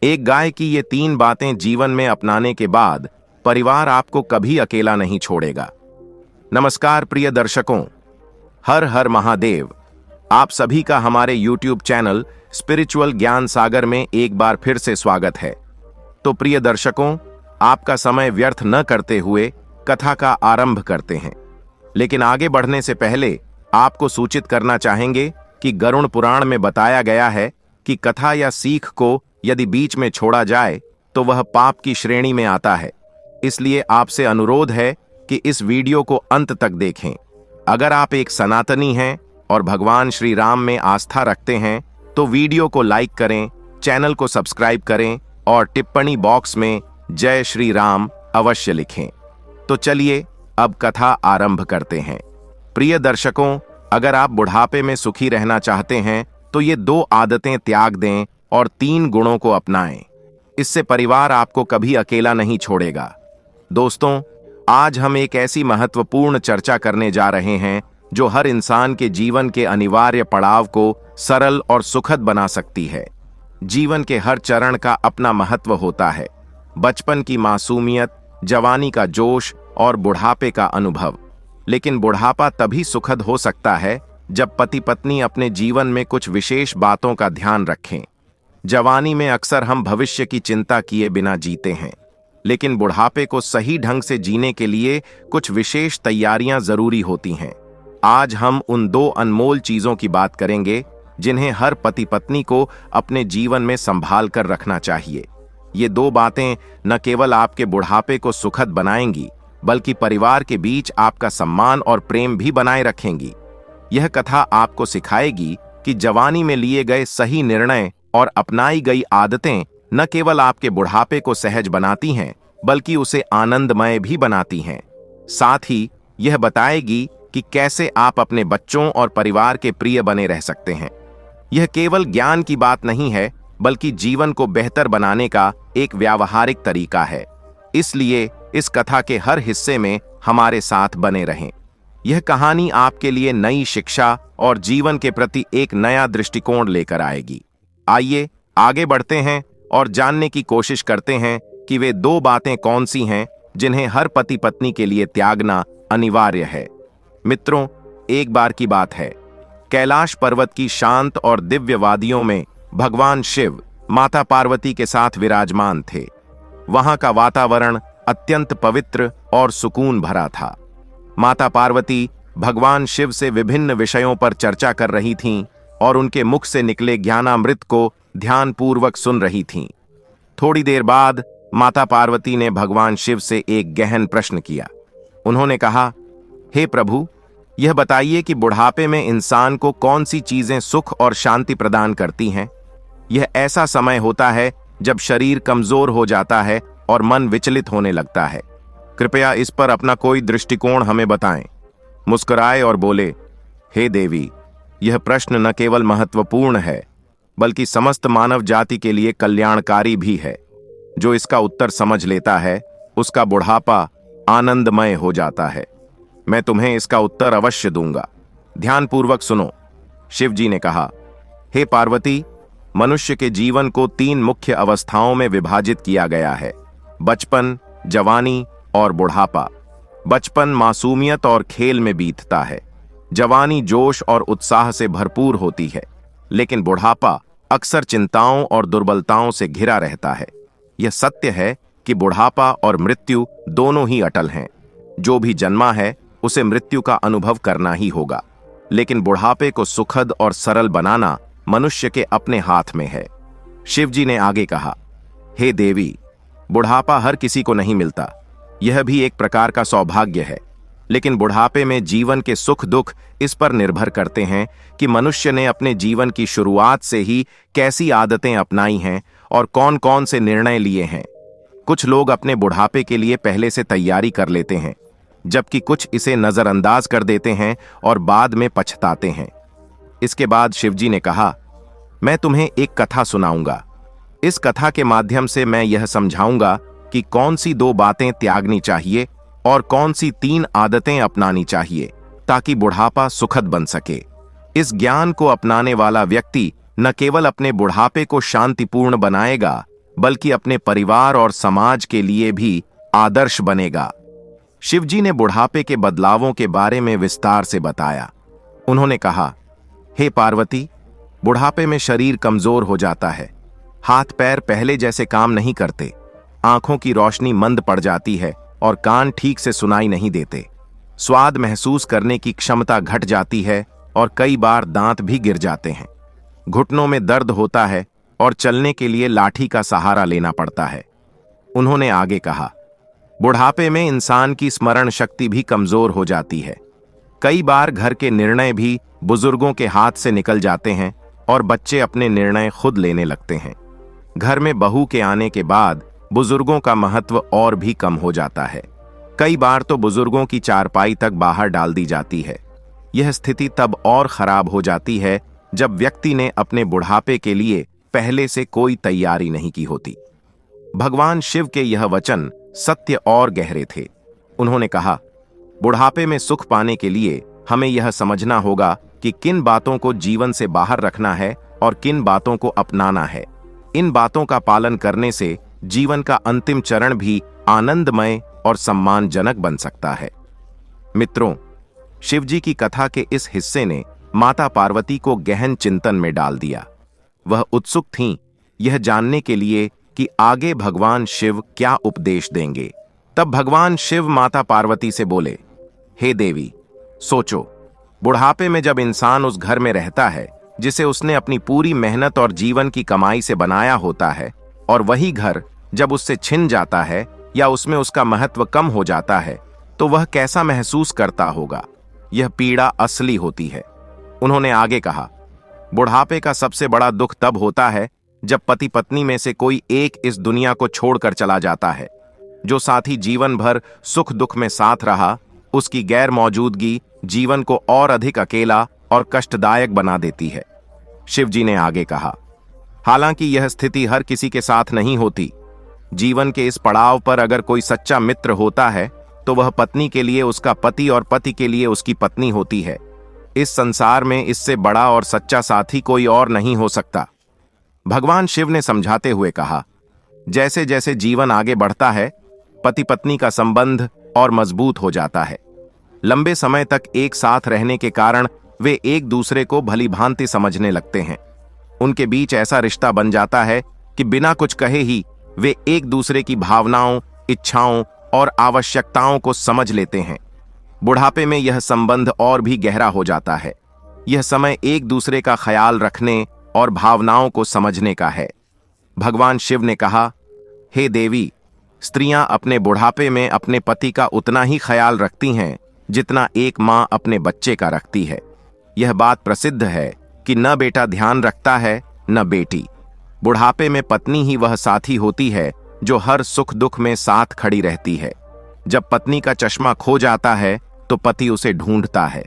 एक गाय की ये 3 बातें जीवन में अपनाने के बाद परिवार आपको कभी अकेला नहीं छोड़ेगा। नमस्कार प्रिय दर्शकों, हर हर महादेव। आप सभी का हमारे YouTube चैनल स्पिरिचुअल ज्ञान सागर में एक बार फिर से स्वागत है। तो प्रिय दर्शकों, आपका समय व्यर्थ न करते हुए कथा का आरंभ करते हैं। लेकिन आगे बढ़ने से पहले आपको सूचित करना चाहेंगे कि गरुड़ पुराण में बताया गया है कि कथा या सीख को यदि बीच में छोड़ा जाए तो वह पाप की श्रेणी में आता है। इसलिए आपसे अनुरोध है कि इस वीडियो को अंत तक देखें। अगर आप एक सनातनी हैं और भगवान श्री राम में आस्था रखते हैं तो वीडियो को लाइक करें, चैनल को सब्सक्राइब करें और टिप्पणी बॉक्स में जय श्री राम अवश्य लिखें। तो चलिए अब कथा आरंभ करते हैं। प्रिय दर्शकों, अगर आप बुढ़ापे में सुखी रहना चाहते हैं तो ये 2 आदतें त्याग दें और 3 गुणों को अपनाएं। इससे परिवार आपको कभी अकेला नहीं छोड़ेगा। दोस्तों, आज हम एक ऐसी महत्वपूर्ण चर्चा करने जा रहे हैं जो हर इंसान के जीवन के अनिवार्य पड़ाव को सरल और सुखद बना सकती है। जीवन के हर चरण का अपना महत्व होता है। बचपन की मासूमियत, जवानी का जोश और बुढ़ापे का अनुभव। लेकिन बुढ़ापा तभी सुखद हो सकता है जब पति पत्नी अपने जीवन में कुछ विशेष बातों का ध्यान रखें। जवानी में अक्सर हम भविष्य की चिंता किए बिना जीते हैं, लेकिन बुढ़ापे को सही ढंग से जीने के लिए कुछ विशेष तैयारियां जरूरी होती हैं। आज हम उन 2 अनमोल चीजों की बात करेंगे जिन्हें हर पति पत्नी को अपने जीवन में संभाल कर रखना चाहिए। ये 2 बातें न केवल आपके बुढ़ापे को सुखद बनाएंगी, बल्कि परिवार के बीच आपका सम्मान और प्रेम भी बनाए रखेंगी। यह कथा आपको सिखाएगी कि जवानी में लिए गए सही निर्णय और अपनाई गई आदतें न केवल आपके बुढ़ापे को सहज बनाती हैं, बल्कि उसे आनंदमय भी बनाती हैं। साथ ही यह बताएगी कि कैसे आप अपने बच्चों और परिवार के प्रिय बने रह सकते हैं। यह केवल ज्ञान की बात नहीं है, बल्कि जीवन को बेहतर बनाने का एक व्यावहारिक तरीका है। इसलिए इस कथा के हर हिस्से में हमारे साथ बने रहें। यह कहानी आपके लिए नई शिक्षा और जीवन के प्रति एक नया दृष्टिकोण लेकर आएगी। आइए आगे बढ़ते हैं और जानने की कोशिश करते हैं कि वे 2 बातें कौन सी हैं जिन्हें हर पति पत्नी के लिए त्यागना अनिवार्य है। मित्रों, एक बार की बात है, कैलाश पर्वत की शांत और दिव्य वादियों में भगवान शिव माता पार्वती के साथ विराजमान थे। वहां का वातावरण अत्यंत पवित्र और सुकून भरा था। माता पार्वती भगवान शिव से विभिन्न विषयों पर चर्चा कर रही थीं और उनके मुख से निकले ज्ञानामृत को ध्यानपूर्वक सुन रही थीं। थोड़ी देर बाद माता पार्वती ने भगवान शिव से एक गहन प्रश्न किया। उन्होंने कहा, हे प्रभु, यह बताइए कि बुढ़ापे में इंसान को कौन सी चीजें सुख और शांति प्रदान करती हैं? यह ऐसा समय होता है जब शरीर कमजोर हो जाता है और मन विचलित होने लगता है। कृपया इस पर अपना कोई दृष्टिकोण हमें बताएं। मुस्कुराए और बोले, हे देवी, यह प्रश्न न केवल महत्वपूर्ण है, बल्कि समस्त मानव जाति के लिए कल्याणकारी भी है। जो इसका उत्तर समझ लेता है, उसका बुढ़ापा आनंदमय हो जाता है। मैं तुम्हें इसका उत्तर अवश्य दूंगा। ध्यानपूर्वक सुनो। शिव जी ने कहा, हे पार्वती, मनुष्य के जीवन को 3 मुख्य अवस्थाओं में विभाजित किया गया है: बचपन, जवानी और बुढ़ापा। बचपन मासूमियत और खेल में बीतता है। जवानी जोश और उत्साह से भरपूर होती है, लेकिन बुढ़ापा अक्सर चिंताओं और दुर्बलताओं से घिरा रहता है। यह सत्य है कि बुढ़ापा और मृत्यु दोनों ही अटल हैं। जो भी जन्मा है उसे मृत्यु का अनुभव करना ही होगा, लेकिन बुढ़ापे को सुखद और सरल बनाना मनुष्य के अपने हाथ में है। शिव जी ने आगे कहा, हे देवी, बुढ़ापा हर किसी को नहीं मिलता। यह भी एक प्रकार का सौभाग्य है, लेकिन बुढ़ापे में जीवन के सुख दुख इस पर निर्भर करते हैं कि मनुष्य ने अपने जीवन की शुरुआत से ही कैसी आदतें अपनाई हैं और कौन कौन से निर्णय लिए हैं। कुछ लोग अपने बुढ़ापे के लिए पहले से तैयारी कर लेते हैं, जबकि कुछ इसे नजरअंदाज कर देते हैं और बाद में पछताते हैं। इसके बाद शिवजी ने कहा, मैं तुम्हें एक कथा सुनाऊंगा। इस कथा के माध्यम से मैं यह समझाऊंगा कि कौन सी 2 बातें त्यागनी चाहिए और कौन सी 3 आदतें अपनानी चाहिए ताकि बुढ़ापा सुखद बन सके। इस ज्ञान को अपनाने वाला व्यक्ति न केवल अपने बुढ़ापे को शांतिपूर्ण बनाएगा, बल्कि अपने परिवार और समाज के लिए भी आदर्श बनेगा। शिवजी ने बुढ़ापे के बदलावों के बारे में विस्तार से बताया। उन्होंने कहा, हे पार्वती, बुढ़ापे में शरीर कमजोर हो जाता है, हाथ पैर पहले जैसे काम नहीं करते, आंखों की रोशनी मंद पड़ जाती है और कान ठीक से सुनाई नहीं देते, स्वाद महसूस करने की क्षमता घट जाती है और कई बार दांत भी गिर जाते हैं, घुटनों में दर्द होता है और चलने के लिए लाठी का सहारा लेना पड़ता है। उन्होंने आगे कहा, बुढ़ापे में इंसान की स्मरण शक्ति भी कमजोर हो जाती है। कई बार घर के निर्णय भी बुजुर्गों के हाथ से निकल जाते हैं और बच्चे अपने निर्णय खुद लेने लगते हैं। घर में बहू के आने के बाद बुजुर्गों का महत्व और भी कम हो जाता है। कई बार तो बुजुर्गों की चारपाई तक बाहर डाल दी जाती है। यह स्थिति तब और खराब हो जाती है जब व्यक्ति ने अपने बुढ़ापे के लिए पहले से कोई तैयारी नहीं की होती। भगवान शिव के यह वचन सत्य और गहरे थे। उन्होंने कहा, बुढ़ापे में सुख पाने के लिए हमें यह समझना होगा कि किन बातों को जीवन से बाहर रखना है और किन बातों को अपनाना है। इन बातों का पालन करने से जीवन का अंतिम चरण भी आनंदमय और सम्मानजनक बन सकता है। मित्रों, शिवजी की कथा के इस हिस्से ने माता पार्वती को गहन चिंतन में डाल दिया। वह उत्सुक थीं यह जानने के लिए कि आगे भगवान शिव क्या उपदेश देंगे। तब भगवान शिव माता पार्वती से बोले, हे देवी, सोचो, बुढ़ापे में जब इंसान उस घर में रहता है जिसे उसने अपनी पूरी मेहनत और जीवन की कमाई से बनाया होता है, और वही घर जब उससे छिन जाता है या उसमें उसका महत्व कम हो जाता है, तो वह कैसा महसूस करता होगा। यह पीड़ा असली होती है। उन्होंने आगे कहा, बुढ़ापे का सबसे बड़ा दुख तब होता है जब पति पत्नी में से कोई एक इस दुनिया को छोड़कर चला जाता है। जो साथी जीवन भर सुख दुख में साथ रहा, उसकी गैर मौजूदगी जीवन को और अधिक अकेला और कष्टदायक बना देती है। शिवजी ने आगे कहा, हालांकि यह स्थिति हर किसी के साथ नहीं होती। जीवन के इस पड़ाव पर अगर कोई सच्चा मित्र होता है तो वह पत्नी के लिए उसका पति और पति के लिए उसकी पत्नी होती है। इस संसार में इससे बड़ा और सच्चा साथी कोई और नहीं हो सकता। भगवान शिव ने समझाते हुए कहा, जैसे जैसे जीवन आगे बढ़ता है, पति पत्नी का संबंध और मजबूत हो जाता है। लंबे समय तक एक साथ रहने के कारण वे एक दूसरे को भली भांति समझने लगते हैं। उनके बीच ऐसा रिश्ता बन जाता है कि बिना कुछ कहे ही वे एक दूसरे की भावनाओं, इच्छाओं और आवश्यकताओं को समझ लेते हैं। बुढ़ापे में यह संबंध और भी गहरा हो जाता है। यह समय एक दूसरे का ख्याल रखने और भावनाओं को समझने का है। भगवान शिव ने कहा, हे देवी, स्त्रियां अपने बुढ़ापे में अपने पति का उतना ही ख्याल रखती हैं जितना एक मां अपने बच्चे का रखती है। यह बात प्रसिद्ध है कि न बेटा ध्यान रखता है न बेटी। बुढ़ापे में पत्नी ही वह साथी होती है जो हर सुख दुख में साथ खड़ी रहती है। जब पत्नी का चश्मा खो जाता है तो पति उसे ढूंढता है,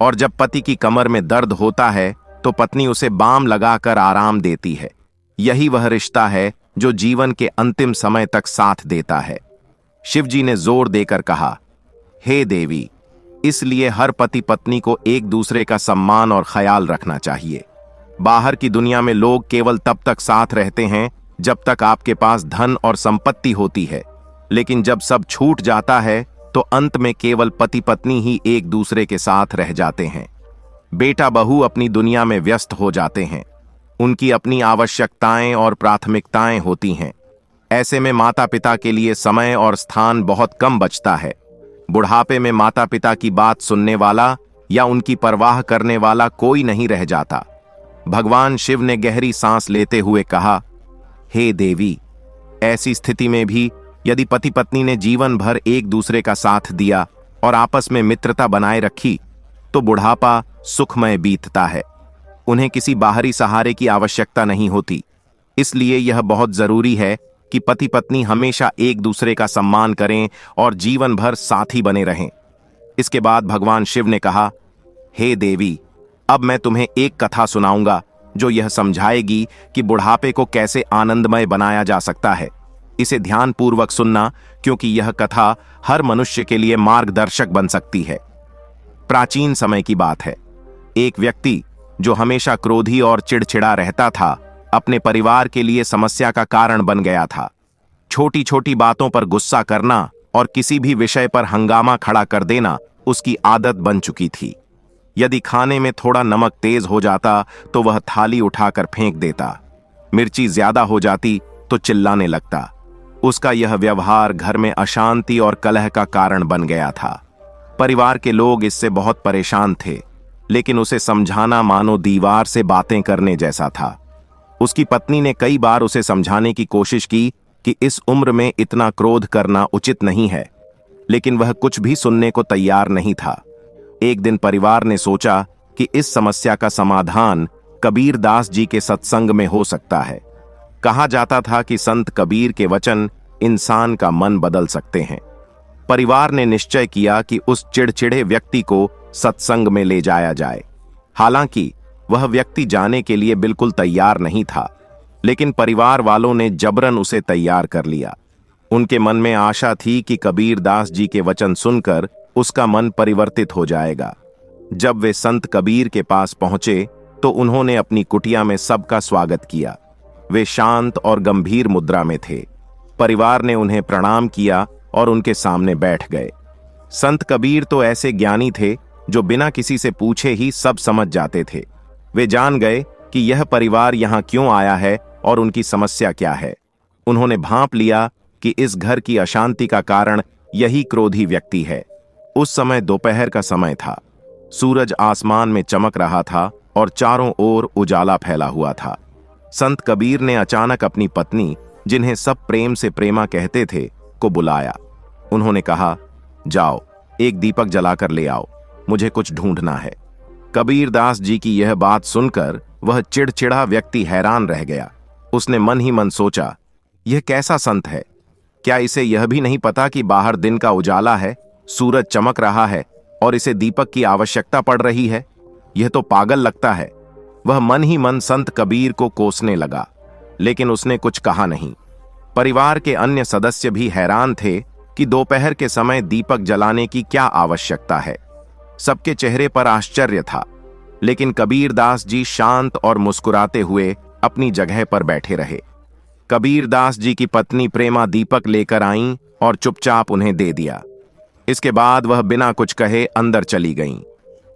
और जब पति की कमर में दर्द होता है तो पत्नी उसे बाम लगाकर आराम देती है। यही वह रिश्ता है जो जीवन के अंतिम समय तक साथ देता है। शिवजी ने जोर देकर कहा, हे देवी, इसलिए हर पति पत्नी को एक दूसरे का सम्मान और ख्याल रखना चाहिए। बाहर की दुनिया में लोग केवल तब तक साथ रहते हैं जब तक आपके पास धन और संपत्ति होती है, लेकिन जब सब छूट जाता है तो अंत में केवल पति पत्नी ही एक दूसरे के साथ रह जाते हैं। बेटा बहू अपनी दुनिया में व्यस्त हो जाते हैं। उनकी अपनी आवश्यकताएं और प्राथमिकताएं होती हैं। ऐसे में माता पिता के लिए समय और स्थान बहुत कम बचता है। बुढ़ापे में माता पिता की बात सुनने वाला या उनकी परवाह करने वाला कोई नहीं रह जाता। भगवान शिव ने गहरी सांस लेते हुए कहा, हे देवी, ऐसी स्थिति में भी यदि पति पत्नी ने जीवन भर एक दूसरे का साथ दिया और आपस में मित्रता बनाए रखी तो बुढ़ापा सुखमय बीतता है। उन्हें किसी बाहरी सहारे की आवश्यकता नहीं होती। इसलिए यह बहुत जरूरी है कि पति पत्नी हमेशा एक दूसरे का सम्मान करें और जीवन भर साथी बने रहें। इसके बाद भगवान शिव ने कहा, हे देवी, अब मैं तुम्हें एक कथा सुनाऊंगा जो यह समझाएगी कि बुढ़ापे को कैसे आनंदमय बनाया जा सकता है। इसे ध्यानपूर्वक सुनना, क्योंकि यह कथा हर मनुष्य के लिए मार्गदर्शक बन सकती है। प्राचीन समय की बात है। एक व्यक्ति जो हमेशा क्रोधी और चिड़चिड़ा रहता था, अपने परिवार के लिए समस्या का कारण बन गया था। छोटी छोटी बातों पर गुस्सा करना और किसी भी विषय पर हंगामा खड़ा कर देना उसकी आदत बन चुकी थी। यदि खाने में थोड़ा नमक तेज हो जाता तो वह थाली उठाकर फेंक देता। मिर्ची ज्यादा हो जाती तो चिल्लाने लगता। उसका यह व्यवहार घर में अशांति और कलह का कारण बन गया था। परिवार के लोग इससे बहुत परेशान थे, लेकिन उसे समझाना मानो दीवार से बातें करने जैसा था। उसकी पत्नी ने कई बार उसे समझाने की कोशिश की कि इस उम्र में इतना क्रोध करना उचित नहीं है, लेकिन वह कुछ भी सुनने को तैयार नहीं था। एक दिन परिवार ने सोचा कि इस समस्या का समाधान कबीर दास जी के सत्संग में हो सकता है। कहा जाता था कि संत कबीर के वचन इंसान का मन बदल सकते हैं। परिवार ने निश्चय किया कि उस चिड़चिड़े व्यक्ति को सत्संग में ले जाया जाए। हालांकि वह व्यक्ति जाने के लिए बिल्कुल तैयार नहीं था, लेकिन परिवार वालों ने जबरन उसे तैयार कर लिया। उनके मन में आशा थी कि कबीर दास जी के वचन सुनकर उसका मन परिवर्तित हो जाएगा। जब वे संत कबीर के पास पहुंचे तो उन्होंने अपनी कुटिया में सबका स्वागत किया। वे शांत और गंभीर मुद्रा में थे। परिवार ने उन्हें प्रणाम किया और उनके सामने बैठ गए। संत कबीर तो ऐसे ज्ञानी थे जो बिना किसी से पूछे ही सब समझ जाते थे। वे जान गए कि यह परिवार यहाँ क्यों आया है और उनकी समस्या क्या है। उन्होंने भांप लिया कि इस घर की अशांति का कारण यही क्रोधी व्यक्ति है। उस समय दोपहर का समय था। सूरज आसमान में चमक रहा था और चारों ओर उजाला फैला हुआ था। संत कबीर ने अचानक अपनी पत्नी, जिन्हें सब प्रेम से प्रेमा कहते थे, को बुलाया। उन्होंने कहा, जाओ एक दीपक जलाकर ले आओ, मुझे कुछ ढूंढना है। कबीर दास जी की यह बात सुनकर वह चिड़चिड़ा व्यक्ति हैरान रह गया। उसने मन ही मन सोचा, यह कैसा संत है? क्या इसे यह भी नहीं पता कि बाहर दिन का उजाला है, सूरज चमक रहा है और इसे दीपक की आवश्यकता पड़ रही है? यह तो पागल लगता है। वह मन ही मन संत कबीर को कोसने लगा, लेकिन उसने कुछ कहा नहीं। परिवार के अन्य सदस्य भी हैरान थे कि दोपहर के समय दीपक जलाने की क्या आवश्यकता है। सबके चेहरे पर आश्चर्य था, लेकिन कबीर दास जी शांत और मुस्कुराते हुए अपनी जगह पर बैठे रहे। कबीर दास जी की पत्नी प्रेमा दीपक लेकर आईं और चुपचाप उन्हें दे दिया। इसके बाद वह बिना कुछ कहे अंदर चली गईं।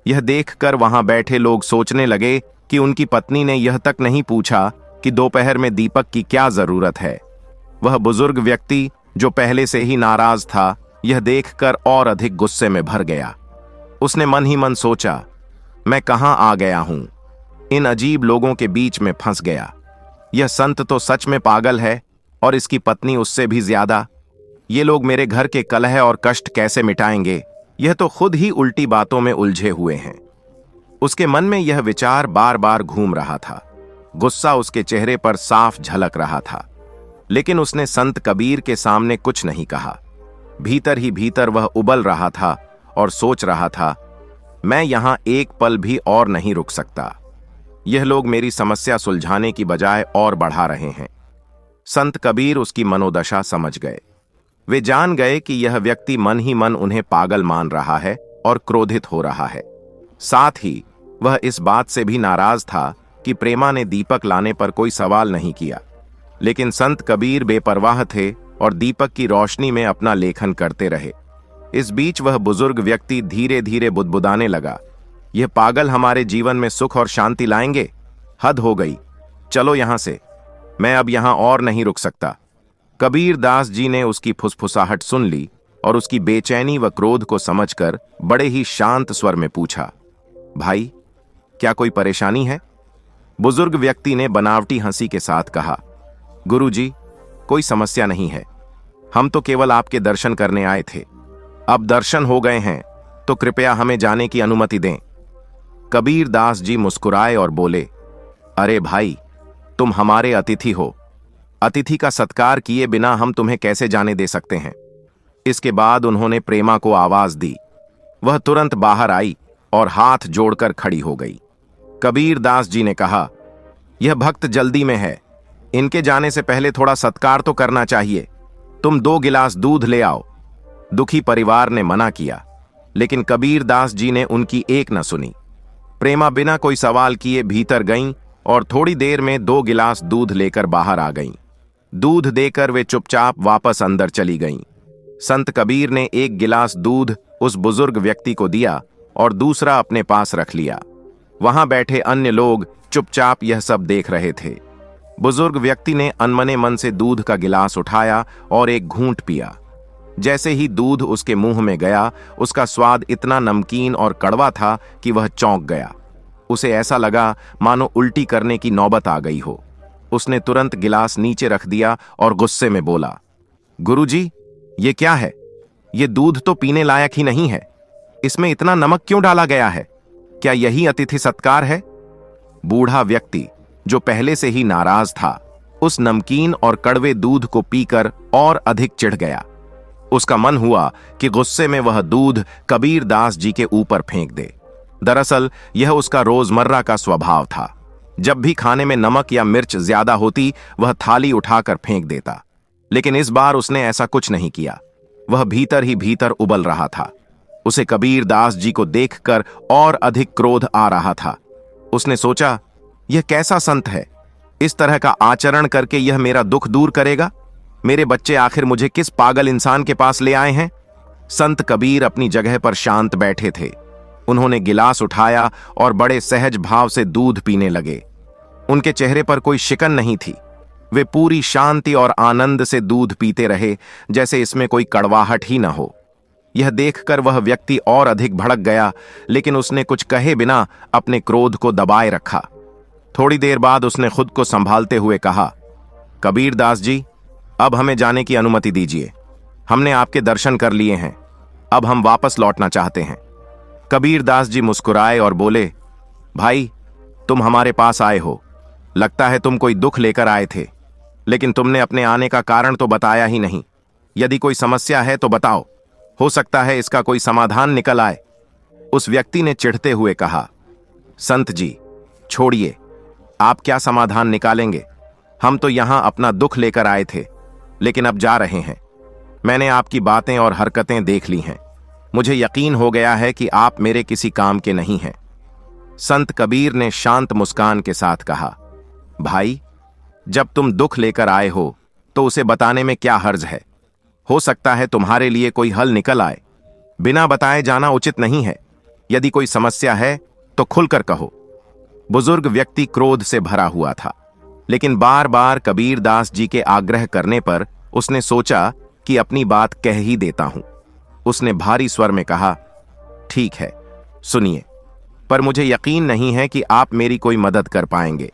यह देखकर वहां बैठे लोग सोचने लगे कि उनकी पत्नी ने यह तक नहीं पूछा कि दोपहर में दीपक की क्या जरूरत है। वह बुजुर्ग व्यक्ति, जो पहले से ही नाराज था, यह देखकर और अधिक गुस्से में भर गया। उसने मन ही मन सोचा, मैं कहां आ गया हूं? इन अजीब लोगों के बीच में फंस गया। यह संत तो सच में पागल है और इसकी पत्नी उससे भी ज्यादा। ये लोग मेरे घर के कलह और कष्ट कैसे मिटाएंगे? यह तो खुद ही उल्टी बातों में उलझे हुए हैं। उसके मन में यह विचार बार बार घूम रहा था। गुस्सा उसके चेहरे पर साफ झलक रहा था, लेकिन उसने संत कबीर के सामने कुछ नहीं कहा। भीतर ही भीतर वह उबल रहा था और सोच रहा था, मैं यहां एक पल भी और नहीं रुक सकता। यह लोग मेरी समस्या सुलझाने की बजाय और बढ़ा रहे हैं। संत कबीर उसकी मनोदशा समझ गए। वे जान गए कि यह व्यक्ति मन ही मन उन्हें पागल मान रहा है और क्रोधित हो रहा है। साथ ही वह इस बात से भी नाराज था कि प्रेमा ने दीपक लाने पर कोई सवाल नहीं किया, लेकिन संत कबीर बेपरवाह थे और दीपक की रोशनी में अपना लेखन करते रहे। इस बीच वह बुजुर्ग व्यक्ति धीरे धीरे बुदबुदाने लगा, यह पागल हमारे जीवन में सुख और शांति लाएंगे? हद हो गई, चलो यहां से, मैं अब यहां और नहीं रुक सकता। कबीर दास जी ने उसकी फुसफुसाहट सुन ली और उसकी बेचैनी व क्रोध को समझकर बड़े ही शांत स्वर में पूछा, भाई क्या कोई परेशानी है? बुजुर्ग व्यक्ति ने बनावटी हंसी के साथ कहा, गुरुजी, कोई समस्या नहीं है, हम तो केवल आपके दर्शन करने आए थे। अब दर्शन हो गए हैं तो कृपया हमें जाने की अनुमति दें। कबीर दास जी मुस्कुराए और बोले, अरे भाई, तुम हमारे अतिथि हो। अतिथि का सत्कार किए बिना हम तुम्हें कैसे जाने दे सकते हैं? इसके बाद उन्होंने प्रेमा को आवाज दी। वह तुरंत बाहर आई और हाथ जोड़कर खड़ी हो गई। कबीर दास जी ने कहा, यह भक्त जल्दी में है, इनके जाने से पहले थोड़ा सत्कार तो करना चाहिए। तुम 2 गिलास दूध ले आओ। दुखी परिवार ने मना किया, लेकिन कबीर दास जी ने उनकी एक न सुनी। प्रेमा बिना कोई सवाल किए भीतर गईं और थोड़ी देर में 2 गिलास दूध लेकर बाहर आ गईं। दूध देकर वे चुपचाप वापस अंदर चली गईं। संत कबीर ने 1 गिलास दूध उस बुजुर्ग व्यक्ति को दिया और दूसरा अपने पास रख लिया। वहां बैठे अन्य लोग चुपचाप यह सब देख रहे थे। बुजुर्ग व्यक्ति ने अनमने मन से दूध का गिलास उठाया और एक घूंट पिया। जैसे ही दूध उसके मुंह में गया, उसका स्वाद इतना नमकीन और कड़वा था कि वह चौंक गया। उसे ऐसा लगा मानो उल्टी करने की नौबत आ गई हो। उसने तुरंत गिलास नीचे रख दिया और गुस्से में बोला, गुरुजी, ये क्या है? ये दूध तो पीने लायक ही नहीं है। इसमें इतना नमक क्यों डाला गया है? क्या यही अतिथि सत्कार है? बूढ़ा व्यक्ति, जो पहले से ही नाराज था, उस नमकीन और कड़वे दूध को पीकर और अधिक चिढ़ गया। उसका मन हुआ कि गुस्से में वह दूध कबीर दास जी के ऊपर फेंक दे। दरअसल यह उसका रोजमर्रा का स्वभाव था। जब भी खाने में नमक या मिर्च ज्यादा होती, वह थाली उठाकर फेंक देता। लेकिन इस बार उसने ऐसा कुछ नहीं किया। वह भीतर ही भीतर उबल रहा था। उसे कबीर दास जी को देखकर और अधिक क्रोध आ रहा था। उसने सोचा, यह कैसा संत है? इस तरह का आचरण करके यह मेरा दुख दूर करेगा? मेरे बच्चे आखिर मुझे किस पागल इंसान के पास ले आए हैं? संत कबीर अपनी जगह पर शांत बैठे थे। उन्होंने गिलास उठाया और बड़े सहज भाव से दूध पीने लगे। उनके चेहरे पर कोई शिकन नहीं थी। वे पूरी शांति और आनंद से दूध पीते रहे, जैसे इसमें कोई कड़वाहट ही न हो। यह देखकर वह व्यक्ति और अधिक भड़क गया, लेकिन उसने कुछ कहे बिना अपने क्रोध को दबाए रखा। थोड़ी देर बाद उसने खुद को संभालते हुए कहा, कबीर दास जी, अब हमें जाने की अनुमति दीजिए। हमने आपके दर्शन कर लिए हैं। अब हम वापस लौटना चाहते हैं। कबीर दास जी मुस्कुराए और बोले, भाई, तुम हमारे पास आए हो। लगता है तुम कोई दुख लेकर आए थे, लेकिन तुमने अपने आने का कारण तो बताया ही नहीं। यदि कोई समस्या है तो बताओ, हो सकता है इसका कोई समाधान निकल आए। उस व्यक्ति ने चिढ़ते हुए कहा, संत जी, छोड़िए, आप क्या समाधान निकालेंगे? हम तो यहां अपना दुख लेकर आए थे, लेकिन अब जा रहे हैं। मैंने आपकी बातें और हरकतें देख ली हैं। मुझे यकीन हो गया है कि आप मेरे किसी काम के नहीं हैं। संत कबीर ने शांत मुस्कान के साथ कहा, भाई, जब तुम दुख लेकर आए हो तो उसे बताने में क्या हर्ज है? हो सकता है तुम्हारे लिए कोई हल निकल आए। बिना बताए जाना उचित नहीं है। यदि कोई समस्या है तो खुलकर कहो। बुजुर्ग व्यक्ति क्रोध से भरा हुआ था, लेकिन बार बार कबीर दास जी के आग्रह करने पर उसने सोचा कि अपनी बात कह ही देता हूं। उसने भारी स्वर में कहा, ठीक है, सुनिए, पर मुझे यकीन नहीं है कि आप मेरी कोई मदद कर पाएंगे।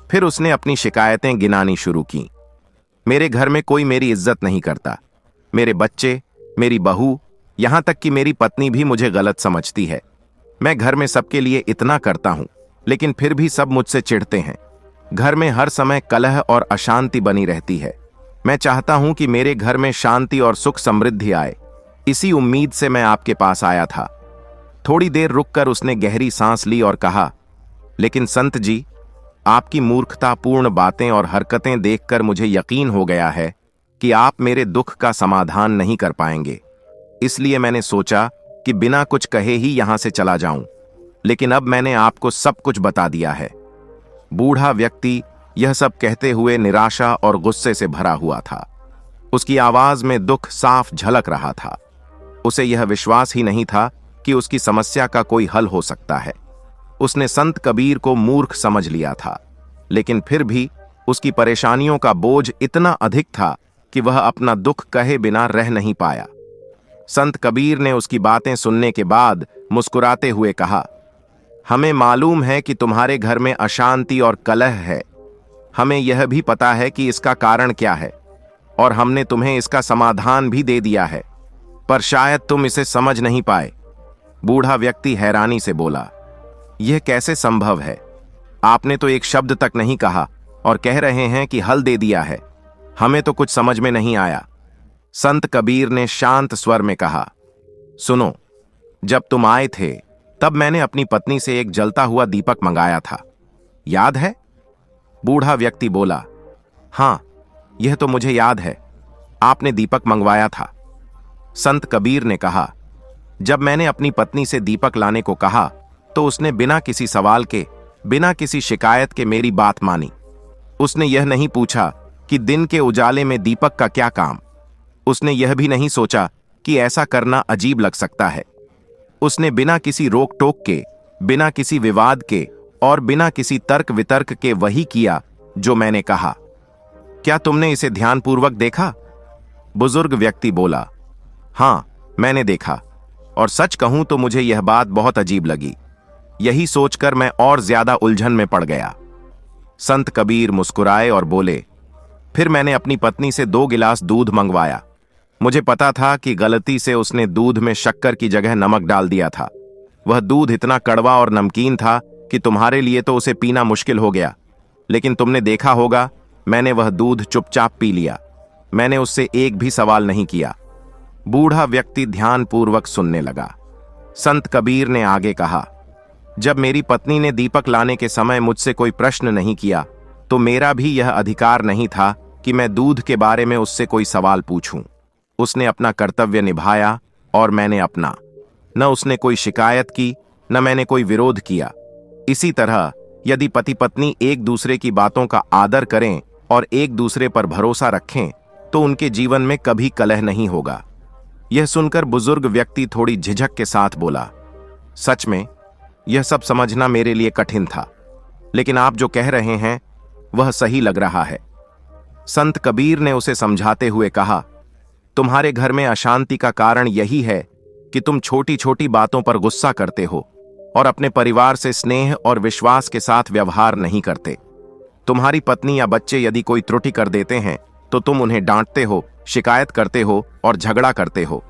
फिर उसने अपनी शिकायतें गिनानी शुरू की। मेरे घर में कोई मेरी इज्जत नहीं करता। मेरे बच्चे, मेरी बहू, यहां तक कि मेरी पत्नी भी मुझे गलत समझती है। मैं घर में सबके लिए इतना करता हूं, लेकिन फिर भी सब मुझसे चिढ़ते हैं। घर में हर समय कलह और अशांति बनी रहती है। मैं चाहता हूं कि मेरे घर में शांति और सुख समृद्धि आए। इसी उम्मीद से मैं आपके पास आया था। थोड़ी देर रुककर उसने गहरी सांस ली और कहा, लेकिन संत जी, आपकी मूर्खतापूर्ण बातें और हरकतें देखकर मुझे यकीन हो गया है कि आप मेरे दुख का समाधान नहीं कर पाएंगे। इसलिए मैंने सोचा कि बिना कुछ कहे ही यहां से चला जाऊं, लेकिन अब मैंने आपको सब कुछ बता दिया है। बूढ़ा व्यक्ति यह सब कहते हुए निराशा और गुस्से से भरा हुआ था। उसकी आवाज में दुख साफ झलक रहा था। उसे यह विश्वास ही नहीं था कि उसकी समस्या का कोई हल हो सकता है। उसने संत कबीर को मूर्ख समझ लिया था, लेकिन फिर भी उसकी परेशानियों का बोझ इतना अधिक था कि वह अपना दुख कहे बिना रह नहीं पाया। संत कबीर ने उसकी बातें सुनने के बाद मुस्कुराते हुए कहा, हमें मालूम है कि तुम्हारे घर में अशांति और कलह है। हमें यह भी पता है कि इसका कारण क्या है, और हमने तुम्हें इसका समाधान भी दे दिया है, पर शायद तुम इसे समझ नहीं पाए। बूढ़ा व्यक्ति हैरानी से बोला, यह कैसे संभव है? आपने तो एक शब्द तक नहीं कहा और कह रहे हैं कि हल दे दिया है। हमें तो कुछ समझ में नहीं आया। संत कबीर ने शांत स्वर में कहा, सुनो, जब तुम आए थे तब मैंने अपनी पत्नी से एक जलता हुआ दीपक मंगाया था, याद है? बूढ़ा व्यक्ति बोला, हां, यह तो मुझे याद है। आपने दीपक मंगवाया था। संत कबीर ने कहा, जब मैंने अपनी पत्नी से दीपक लाने को कहा तो उसने बिना किसी सवाल के बिना किसी शिकायत के मेरी बात मानी। उसने यह नहीं पूछा कि दिन के उजाले में दीपक का क्या काम। उसने यह भी नहीं सोचा कि ऐसा करना अजीब लग सकता है। उसने बिना किसी रोक टोक के, बिना किसी विवाद के और बिना किसी तर्क वितर्क के वही किया जो मैंने कहा। क्या तुमने इसे ध्यानपूर्वक देखा? बुजुर्ग व्यक्ति बोला, हां, मैंने देखा, और सच कहूं तो मुझे यह बात बहुत अजीब लगी। यही सोचकर मैं और ज्यादा उलझन में पड़ गया। संत कबीर मुस्कुराए और बोले, फिर मैंने अपनी पत्नी से 2 गिलास दूध मंगवाया। मुझे पता था कि गलती से उसने दूध में शक्कर की जगह नमक डाल दिया था। वह दूध इतना कड़वा और नमकीन था कि तुम्हारे लिए तो उसे पीना मुश्किल हो गया, लेकिन तुमने देखा होगा मैंने वह दूध चुपचाप पी लिया। मैंने उससे एक भी सवाल नहीं किया। बूढ़ा व्यक्ति ध्यानपूर्वक सुनने लगा। संत कबीर ने आगे कहा, जब मेरी पत्नी ने दीपक लाने के समय मुझसे कोई प्रश्न नहीं किया तो मेरा भी यह अधिकार नहीं था कि मैं दूध के बारे में उससे कोई सवाल पूछूं। उसने अपना कर्तव्य निभाया और मैंने अपना। न उसने कोई शिकायत की, न मैंने कोई विरोध किया। इसी तरह यदि पति पत्नी एक दूसरे की बातों का आदर करें और एक दूसरे पर भरोसा रखें तो उनके जीवन में कभी कलह नहीं होगा। यह सुनकर बुजुर्ग व्यक्ति थोड़ी झिझक के साथ बोला, सच में यह सब समझना मेरे लिए कठिन था, लेकिन आप जो कह रहे हैं वह सही लग रहा है। संत कबीर ने उसे समझाते हुए कहा, तुम्हारे घर में अशांति का कारण यही है कि तुम छोटी छोटी बातों पर गुस्सा करते हो और अपने परिवार से स्नेह और विश्वास के साथ व्यवहार नहीं करते। तुम्हारी पत्नी या बच्चे यदि कोई त्रुटि कर देते हैं तो तुम उन्हें डांटते हो, शिकायत करते हो और झगड़ा करते हो,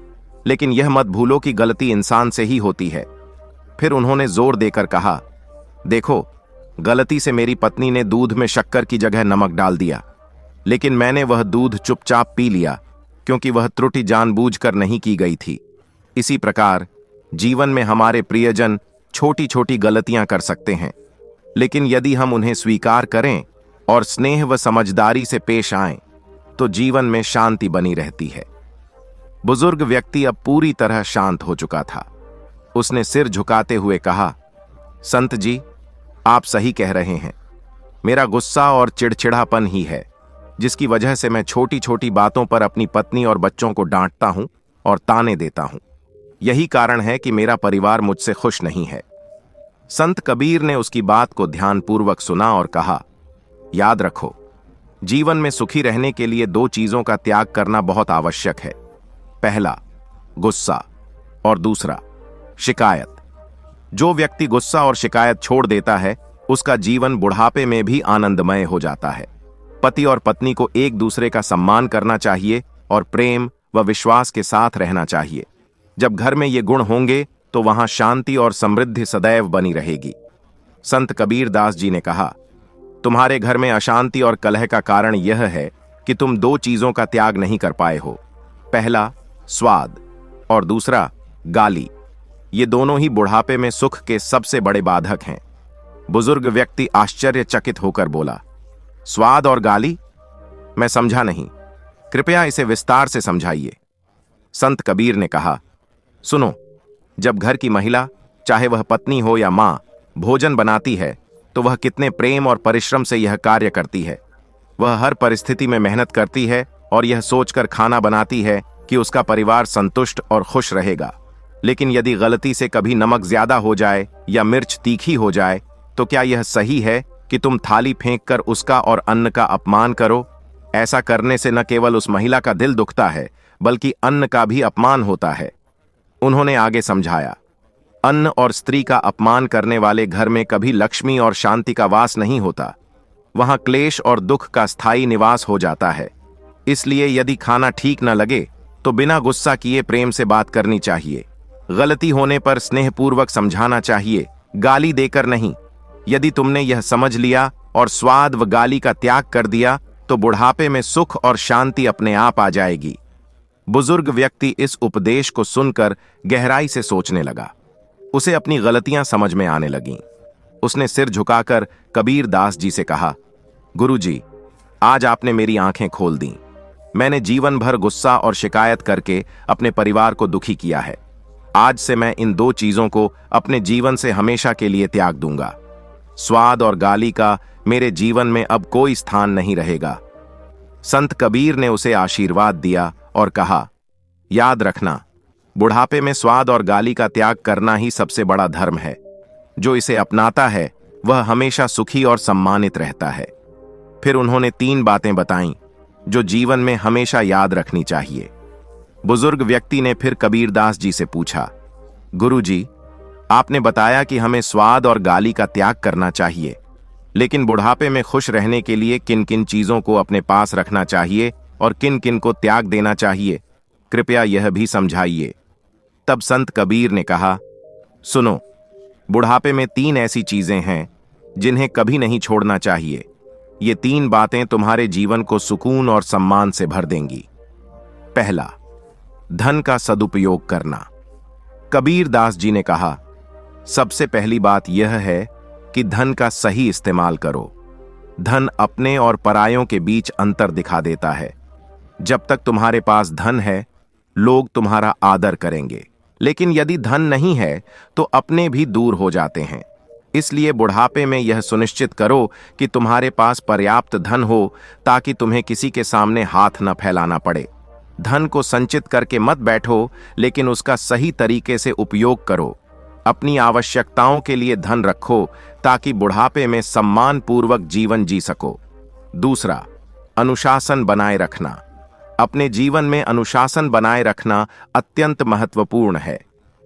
लेकिन यह मत भूलो कि गलती इंसान से ही होती है। फिर उन्होंने जोर देकर कहा, देखो, गलती से मेरी पत्नी ने दूध में शक्कर की जगह नमक डाल दिया, लेकिन मैंने वह दूध चुपचाप पी लिया क्योंकि वह त्रुटि जानबूझकर नहीं की गई थी। इसी प्रकार जीवन में हमारे प्रियजन छोटी छोटी गलतियां कर सकते हैं, लेकिन यदि हम उन्हें स्वीकार करें और स्नेह व समझदारी से पेश आएं तो जीवन में शांति बनी रहती है। बुजुर्ग व्यक्ति अब पूरी तरह शांत हो चुका था। उसने सिर झुकाते हुए कहा, संत जी, आप सही कह रहे हैं। मेरा गुस्सा और चिड़चिड़ापन ही है जिसकी वजह से मैं छोटी छोटी बातों पर अपनी पत्नी और बच्चों को डांटता हूं और ताने देता हूं। यही कारण है कि मेरा परिवार मुझसे खुश नहीं है। संत कबीर ने उसकी बात को ध्यानपूर्वक सुना और कहा, याद रखो, जीवन में सुखी रहने के लिए 2 चीजों का त्याग करना बहुत आवश्यक है। पहला, गुस्सा, और दूसरा, शिकायत। जो व्यक्ति गुस्सा और शिकायत छोड़ देता है उसका जीवन बुढ़ापे में भी आनंदमय हो जाता है। पति और पत्नी को एक दूसरे का सम्मान करना चाहिए और प्रेम व विश्वास के साथ रहना चाहिए। जब घर में ये गुण होंगे तो वहां शांति और समृद्धि सदैव बनी रहेगी। संत कबीर दास जी ने कहा, तुम्हारे घर में अशांति और कलह का कारण यह है कि तुम 2 चीजों का त्याग नहीं कर पाए हो। पहला, स्वाद, और दूसरा, गाली। ये दोनों ही बुढ़ापे में सुख के सबसे बड़े बाधक हैं। बुजुर्ग व्यक्ति आश्चर्यचकित होकर बोला, स्वाद और गाली? मैं समझा नहीं, कृपया इसे विस्तार से समझाइए। संत कबीर ने कहा, सुनो, जब घर की महिला, चाहे वह पत्नी हो या मां, भोजन बनाती है तो वह कितने प्रेम और परिश्रम से यह कार्य करती है। वह हर परिस्थिति में मेहनत करती है और यह सोचकर खाना बनाती है कि उसका परिवार संतुष्ट और खुश रहेगा। लेकिन यदि गलती से कभी नमक ज्यादा हो जाए या मिर्च तीखी हो जाए तो क्या यह सही है कि तुम थाली फेंककर उसका और अन्न का अपमान करो? ऐसा करने से न केवल उस महिला का दिल दुखता है बल्कि अन्न का भी अपमान होता है। उन्होंने आगे समझाया, अन्न और स्त्री का अपमान करने वाले घर में कभी लक्ष्मी और शांति का वास नहीं होता। वहां क्लेश और दुख का स्थायी निवास हो जाता है। इसलिए यदि खाना ठीक न लगे तो बिना गुस्सा किए प्रेम से बात करनी चाहिए। गलती होने पर स्नेहपूर्वक समझाना चाहिए, गाली देकर नहीं। यदि तुमने यह समझ लिया और स्वाद व गाली का त्याग कर दिया तो बुढ़ापे में सुख और शांति अपने आप आ जाएगी। बुजुर्ग व्यक्ति इस उपदेश को सुनकर गहराई से सोचने लगा। उसे अपनी गलतियां समझ में आने लगीं। उसने सिर झुकाकर कबीर दास जी से कहा, गुरुजी, आज आपने मेरी आंखें खोल दी। मैंने जीवन भर गुस्सा और शिकायत करके अपने परिवार को दुखी किया है। आज से मैं इन 2 चीजों को अपने जीवन से हमेशा के लिए त्याग दूंगा। स्वाद और गाली का मेरे जीवन में अब कोई स्थान नहीं रहेगा। संत कबीर ने उसे आशीर्वाद दिया और कहा, याद रखना, बुढ़ापे में स्वाद और गाली का त्याग करना ही सबसे बड़ा धर्म है। जो इसे अपनाता है वह हमेशा सुखी और सम्मानित रहता है। फिर उन्होंने 3 बातें बताईं जो जीवन में हमेशा याद रखनी चाहिए। बुजुर्ग व्यक्ति ने फिर कबीरदास जी से पूछा, गुरुजी, आपने बताया कि हमें स्वाद और गाली का त्याग करना चाहिए, लेकिन बुढ़ापे में खुश रहने के लिए किन किन चीजों को अपने पास रखना चाहिए और किन किन को त्याग देना चाहिए, कृपया यह भी समझाइए। तब संत कबीर ने कहा, सुनो, बुढ़ापे में 3 ऐसी चीजें हैं जिन्हें कभी नहीं छोड़ना चाहिए। ये 3 बातें तुम्हारे जीवन को सुकून और सम्मान से भर देंगी। पहला, धन का सदुपयोग करना। कबीरदास जी ने कहा, सबसे पहली बात यह है कि धन का सही इस्तेमाल करो। धन अपने और परायों के बीच अंतर दिखा देता है। जब तक तुम्हारे पास धन है, लोग तुम्हारा आदर करेंगे, लेकिन यदि धन नहीं है तो अपने भी दूर हो जाते हैं। इसलिए बुढ़ापे में यह सुनिश्चित करो कि तुम्हारे पास पर्याप्त धन हो, ताकि तुम्हें किसी के सामने हाथ न फैलाना पड़े। धन को संचित करके मत बैठो, लेकिन उसका सही तरीके से उपयोग करो। अपनी आवश्यकताओं के लिए धन रखो, ताकि बुढ़ापे में सम्मान पूर्वक जीवन जी सको। दूसरा, अनुशासन बनाए रखना। अपने जीवन में अनुशासन बनाए रखना अत्यंत महत्वपूर्ण है।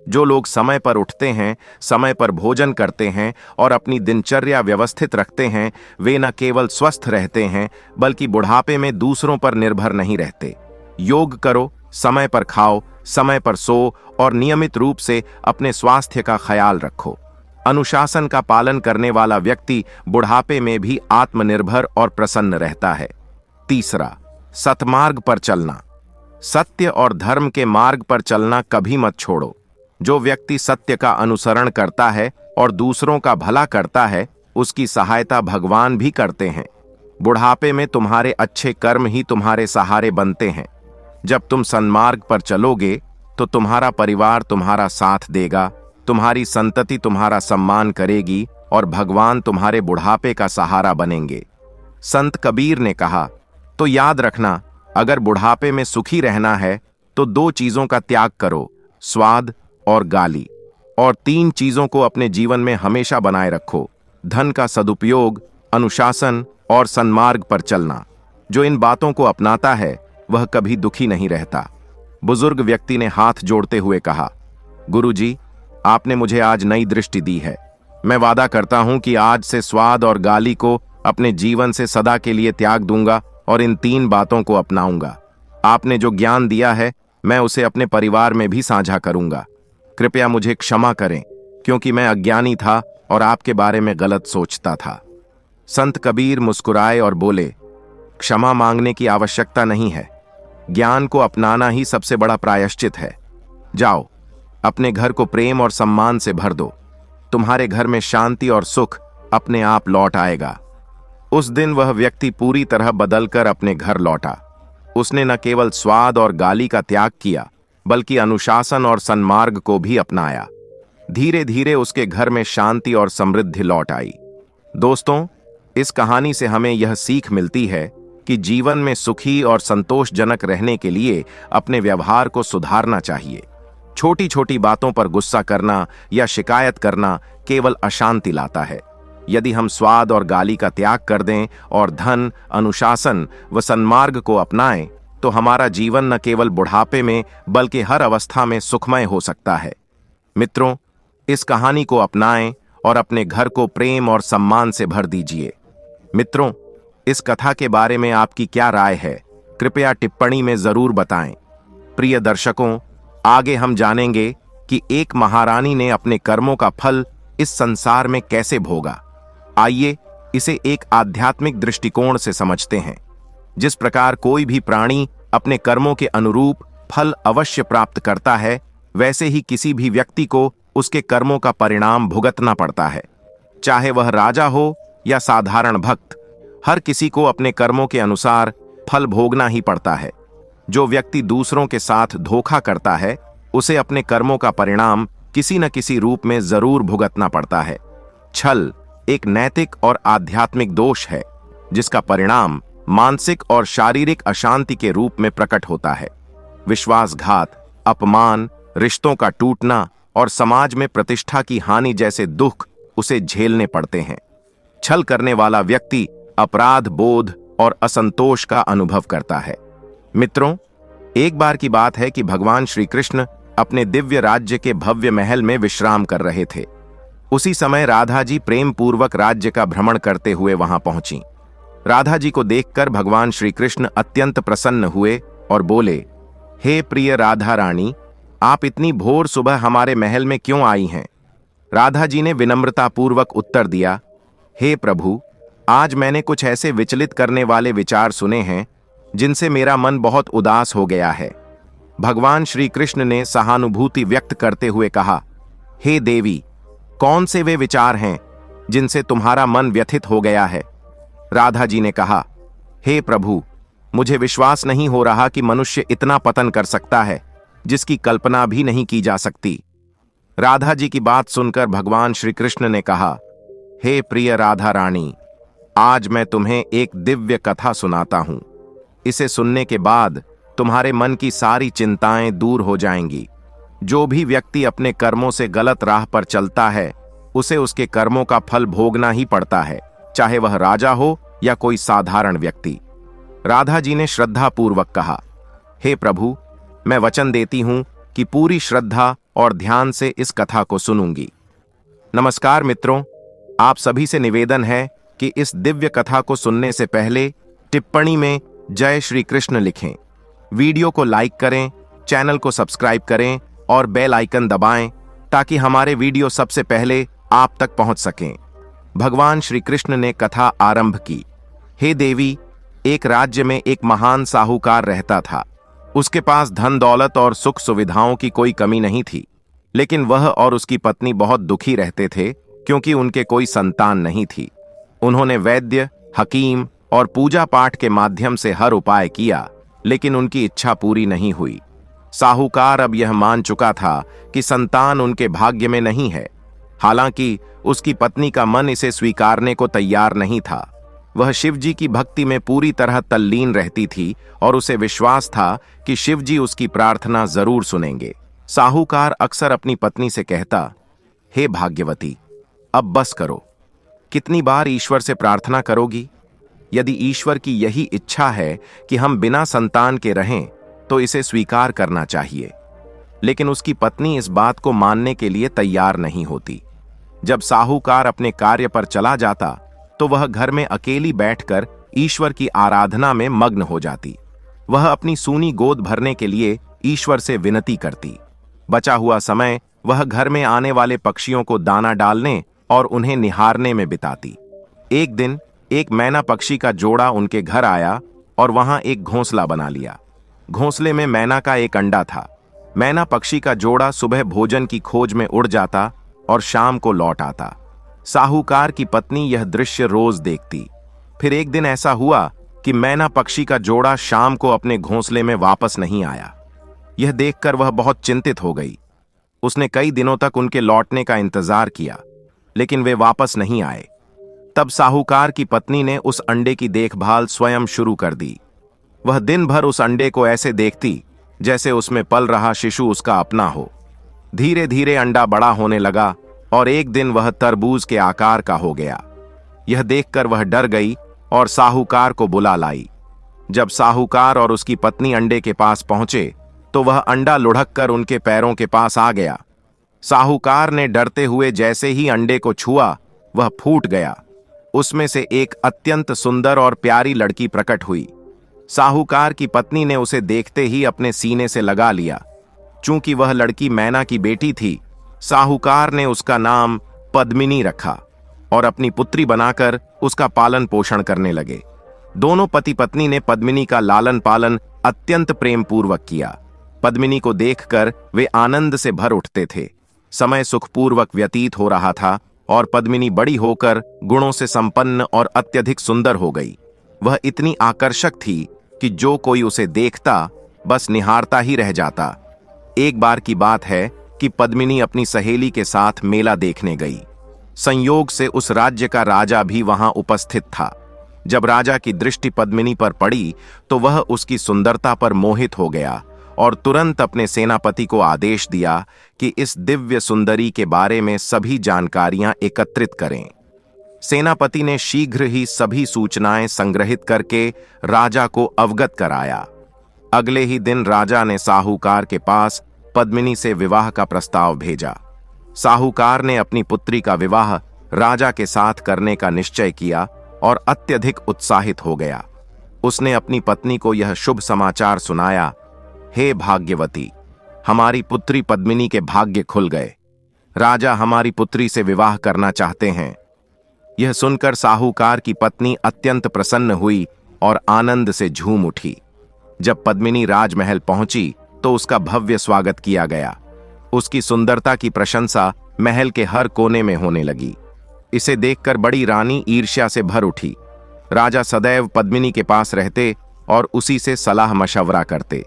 जो लोग समय पर उठते हैं, समय पर भोजन करते हैं और अपनी दिनचर्या व्यवस्थित रखते हैं, वे न केवल स्वस्थ रहते हैं, बल्कि बुढ़ापे में दूसरों पर निर्भर नहीं रहते। योग करो, समय पर खाओ, समय पर सो और नियमित रूप से अपने स्वास्थ्य का ख्याल रखो। अनुशासन का पालन करने वाला व्यक्ति बुढ़ापे में भी आत्मनिर्भर और प्रसन्न रहता है। तीसरा, सतमार्ग पर चलना। सत्य और धर्म के मार्ग पर चलना कभी मत छोड़ो। जो व्यक्ति सत्य का अनुसरण करता है और दूसरों का भला करता है, उसकी सहायता भगवान भी करते हैं। बुढ़ापे में तुम्हारे अच्छे कर्म ही तुम्हारे सहारे बनते हैं। जब तुम सन्मार्ग पर चलोगे तो तुम्हारा परिवार तुम्हारा साथ देगा, तुम्हारी संतति तुम्हारा सम्मान करेगी और भगवान तुम्हारे बुढ़ापे का सहारा बनेंगे। संत कबीर ने कहा, तो याद रखना, अगर बुढ़ापे में सुखी रहना है तो 2 चीजों का त्याग करो, स्वाद और गाली, और 3 चीजों को अपने जीवन में हमेशा बनाए रखो, धन का सदुपयोग, अनुशासन और सन्मार्ग पर चलना। जो इन बातों को अपनाता है वह कभी दुखी नहीं रहता। बुजुर्ग व्यक्ति ने हाथ जोड़ते हुए कहा, गुरुजी, आपने मुझे आज नई दृष्टि दी है। मैं वादा करता हूं कि आज से स्वाद और गाली को अपने जीवन से सदा के लिए त्याग दूंगा और इन 3 बातों को अपनाऊंगा। आपने जो ज्ञान दिया है, मैं उसे अपने परिवार में भी साझा करूंगा। कृपया मुझे क्षमा करें, क्योंकि मैं अज्ञानी था और आपके बारे में गलत सोचता था। संत कबीर मुस्कुराए और बोले, क्षमा मांगने की आवश्यकता नहीं है। ज्ञान को अपनाना ही सबसे बड़ा प्रायश्चित है। जाओ, अपने घर को प्रेम और सम्मान से भर दो। तुम्हारे घर में शांति और सुख अपने आप लौट आएगा। उस दिन वह व्यक्ति पूरी तरह बदलकर अपने घर लौटा। उसने न केवल स्वाद और गाली का त्याग किया, बल्कि अनुशासन और सन्मार्ग को भी अपनाया। धीरे धीरे उसके घर में शांति और समृद्धि लौट आई। दोस्तों, इस कहानी से हमें यह सीख मिलती है कि जीवन में सुखी और संतोषजनक रहने के लिए अपने व्यवहार को सुधारना चाहिए। छोटी छोटी बातों पर गुस्सा करना या शिकायत करना केवल अशांति लाता है। यदि हम स्वाद और गाली का त्याग कर दें और धन, अनुशासन व सन्मार्ग को अपनाएं, तो हमारा जीवन न केवल बुढ़ापे में बल्कि हर अवस्था में सुखमय हो सकता है। मित्रों, इस कहानी को अपनाएं और अपने घर को प्रेम और सम्मान से भर दीजिए। मित्रों, इस कथा के बारे में आपकी क्या राय है? कृपया टिप्पणी में जरूर बताएं। प्रिय दर्शकों, आगे हम जानेंगे कि एक महारानी ने अपने कर्मों का फल इस संसार में कैसे भोगा। आइए इसे एक आध्यात्मिक दृष्टिकोण से समझते हैं। जिस प्रकार कोई भी प्राणी अपने कर्मों के अनुरूप फल अवश्य प्राप्त करता है, वैसे ही किसी भी व्यक्ति को उसके कर्मों का परिणाम भुगतना पड़ता है। चाहे वह राजा हो या साधारण भक्त, हर किसी को अपने कर्मों के अनुसार फल भोगना ही पड़ता है। जो व्यक्ति दूसरों के साथ धोखा करता है, उसे अपने कर्मों का परिणाम किसी न किसी रूप में जरूर भुगतना पड़ता है। छल, एक नैतिक और आध्यात्मिक दोष है जिसका परिणाम मानसिक और शारीरिक अशांति के रूप में प्रकट होता है। विश्वासघात, अपमान, रिश्तों का टूटना और समाज में प्रतिष्ठा की हानि जैसे दुख उसे झेलने पड़ते हैं। छल करने वाला व्यक्ति अपराध बोध और असंतोष का अनुभव करता है। मित्रों, एक बार की बात है कि भगवान श्री कृष्ण अपने दिव्य राज्य के भव्य महल में विश्राम कर रहे थे। उसी समय राधा जी प्रेम पूर्वक राज्य का भ्रमण करते हुए वहां पहुंची। राधा जी को देखकर भगवान श्री कृष्ण अत्यंत प्रसन्न हुए और बोले, हे प्रिय राधा रानी, आप इतनी भोर सुबह हमारे महल में क्यों आई हैं? राधा जी ने विनम्रता पूर्वक उत्तर दिया, हे प्रभु, आज मैंने कुछ ऐसे विचलित करने वाले विचार सुने हैं जिनसे मेरा मन बहुत उदास हो गया है। भगवान श्री कृष्ण ने सहानुभूति व्यक्त करते हुए कहा, हे देवी, कौन से वे विचार हैं जिनसे तुम्हारा मन व्यथित हो गया है? राधा जी ने कहा, हे प्रभु, मुझे विश्वास नहीं हो रहा कि मनुष्य इतना पतन कर सकता है जिसकी कल्पना भी नहीं की जा सकती। राधा जी की बात सुनकर भगवान श्री कृष्ण ने कहा, हे प्रिय राधा रानी, आज मैं तुम्हें एक दिव्य कथा सुनाता हूं। इसे सुनने के बाद तुम्हारे मन की सारी चिंताएं दूर हो जाएंगी। जो भी व्यक्ति अपने कर्मों से गलत राह पर चलता है उसे उसके कर्मों का फल भोगना ही पड़ता है, चाहे वह राजा हो या कोई साधारण व्यक्ति। राधा जी ने श्रद्धापूर्वक कहा, हे प्रभु, मैं वचन देती हूं कि पूरी श्रद्धा और ध्यान से इस कथा को सुनूंगी। नमस्कार मित्रों, आप सभी से निवेदन है कि इस दिव्य कथा को सुनने से पहले टिप्पणी में जय श्री कृष्ण लिखें, वीडियो को लाइक करें, चैनल को सब्सक्राइब करें और बेल आइकन दबाएं ताकि हमारे वीडियो सबसे पहले आप तक पहुंच सकें। भगवान श्री कृष्ण ने कथा आरंभ की। हे देवी, एक राज्य में एक महान साहूकार रहता था। उसके पास धन दौलत और सुख सुविधाओं की कोई कमी नहीं थी, लेकिन वह और उसकी पत्नी बहुत दुखी रहते थे क्योंकि उनके कोई संतान नहीं थी। उन्होंने वैद्य, हकीम और पूजा पाठ के माध्यम से हर उपाय किया, लेकिन उनकी इच्छा पूरी नहीं हुई। साहूकार अब यह मान चुका था कि संतान उनके भाग्य में नहीं है। हालांकि उसकी पत्नी का मन इसे स्वीकारने को तैयार नहीं था। वह शिवजी की भक्ति में पूरी तरह तल्लीन रहती थी और उसे विश्वास था कि शिवजी उसकी प्रार्थना जरूर सुनेंगे। साहूकार अक्सर अपनी पत्नी से कहता, हे भाग्यवती, अब बस करो। कितनी बार ईश्वर से प्रार्थना करोगी? यदि ईश्वर की यही इच्छा है कि हम बिना संतान के रहें तो इसे स्वीकार करना चाहिए। लेकिन उसकी पत्नी इस बात को मानने के लिए तैयार नहीं होती। जब साहूकार अपने कार्य पर चला जाता तो वह घर में अकेली बैठकर ईश्वर की आराधना में मग्न हो जाती। वह अपनी सूनी गोद भरने के लिए ईश्वर से विनती करती। बचा हुआ समय वह घर में आने वाले पक्षियों को दाना डालने और उन्हें निहारने में बिताती। एक दिन एक मैना पक्षी का जोड़ा उनके घर आया और वहां एक घोंसला बना लिया। घोंसले में मैना का एक अंडा था। मैना पक्षी का जोड़ा सुबह भोजन की खोज में उड़ जाता और शाम को लौट आता। साहूकार की पत्नी यह दृश्य रोज देखती। फिर एक दिन ऐसा हुआ कि मैना पक्षी का जोड़ा शाम को अपने घोंसले में वापस नहीं आया। यह देखकर वह बहुत चिंतित हो गई। उसने कई दिनों तक उनके लौटने का इंतजार किया, लेकिन वे वापस नहीं आए। तब साहूकार की पत्नी ने उस अंडे की देखभाल स्वयं शुरू कर दी। वह दिन भर उस अंडे को ऐसे देखती जैसे उसमें पल रहा शिशु उसका अपना हो। धीरे धीरे अंडा बड़ा होने लगा और एक दिन वह तरबूज के आकार का हो गया। यह देखकर वह डर गई और साहूकार को बुला लाई। जब साहूकार और उसकी पत्नी अंडे के पास पहुंचे तो वह अंडा लुढ़क कर उनके पैरों के पास आ गया। साहूकार ने डरते हुए जैसे ही अंडे को छुआ, वह फूट गया। उसमें से एक अत्यंत सुंदर और प्यारी लड़की प्रकट हुई। साहूकार की पत्नी ने उसे देखते ही अपने सीने से लगा लिया। चूंकि वह लड़की मैना की बेटी थी, साहूकार ने उसका नाम पद्मिनी रखा और अपनी पुत्री बनाकर उसका पालन पोषण करने लगे। दोनों पति पत्नी ने पद्मिनी का लालन पालन अत्यंत प्रेम पूर्वक किया। पद्मिनी को देखकर वे आनंद से भर उठते थे। समय सुखपूर्वक व्यतीत हो रहा था और पद्मिनी बड़ी होकर गुणों से संपन्न और अत्यधिक सुंदर हो गई। वह इतनी आकर्षक थी कि जो कोई उसे देखता बस निहारता ही रह जाता। एक बार की बात है कि पद्मिनी अपनी सहेली के साथ मेला देखने गई। संयोग से उस राज्य का राजा भी वहां उपस्थित था। जब राजा की दृष्टि पद्मिनी पर पड़ी तो वह उसकी सुंदरता पर मोहित हो गया और तुरंत अपने सेनापति को आदेश दिया कि इस दिव्य सुंदरी के बारे में सभी जानकारियां एकत्रित करें। सेनापति ने शीघ्र ही सभी सूचनाएं संग्रहित करके राजा को अवगत कराया। अगले ही दिन राजा ने साहूकार के पास पद्मिनी से विवाह का प्रस्ताव भेजा। साहूकार ने अपनी पुत्री का विवाह राजा के साथ करने का निश्चय किया और अत्यधिक उत्साहित हो गया। उसने अपनी पत्नी को यह शुभ समाचार सुनाया, हे भाग्यवती, हमारी पुत्री पद्मिनी के भाग्य खुल गए। राजा हमारी पुत्री से विवाह करना चाहते हैं। यह सुनकर साहूकार की पत्नी अत्यंत प्रसन्न हुई और आनंद से झूम उठी। जब पद्मिनी राजमहल पहुंची तो उसका भव्य स्वागत किया गया। उसकी सुंदरता की प्रशंसा महल के हर कोने में होने लगी। इसे देखकर बड़ी रानी ईर्ष्या से भर उठी। राजा सदैव पद्मिनी के पास रहते और उसी से सलाह मशवरा करते।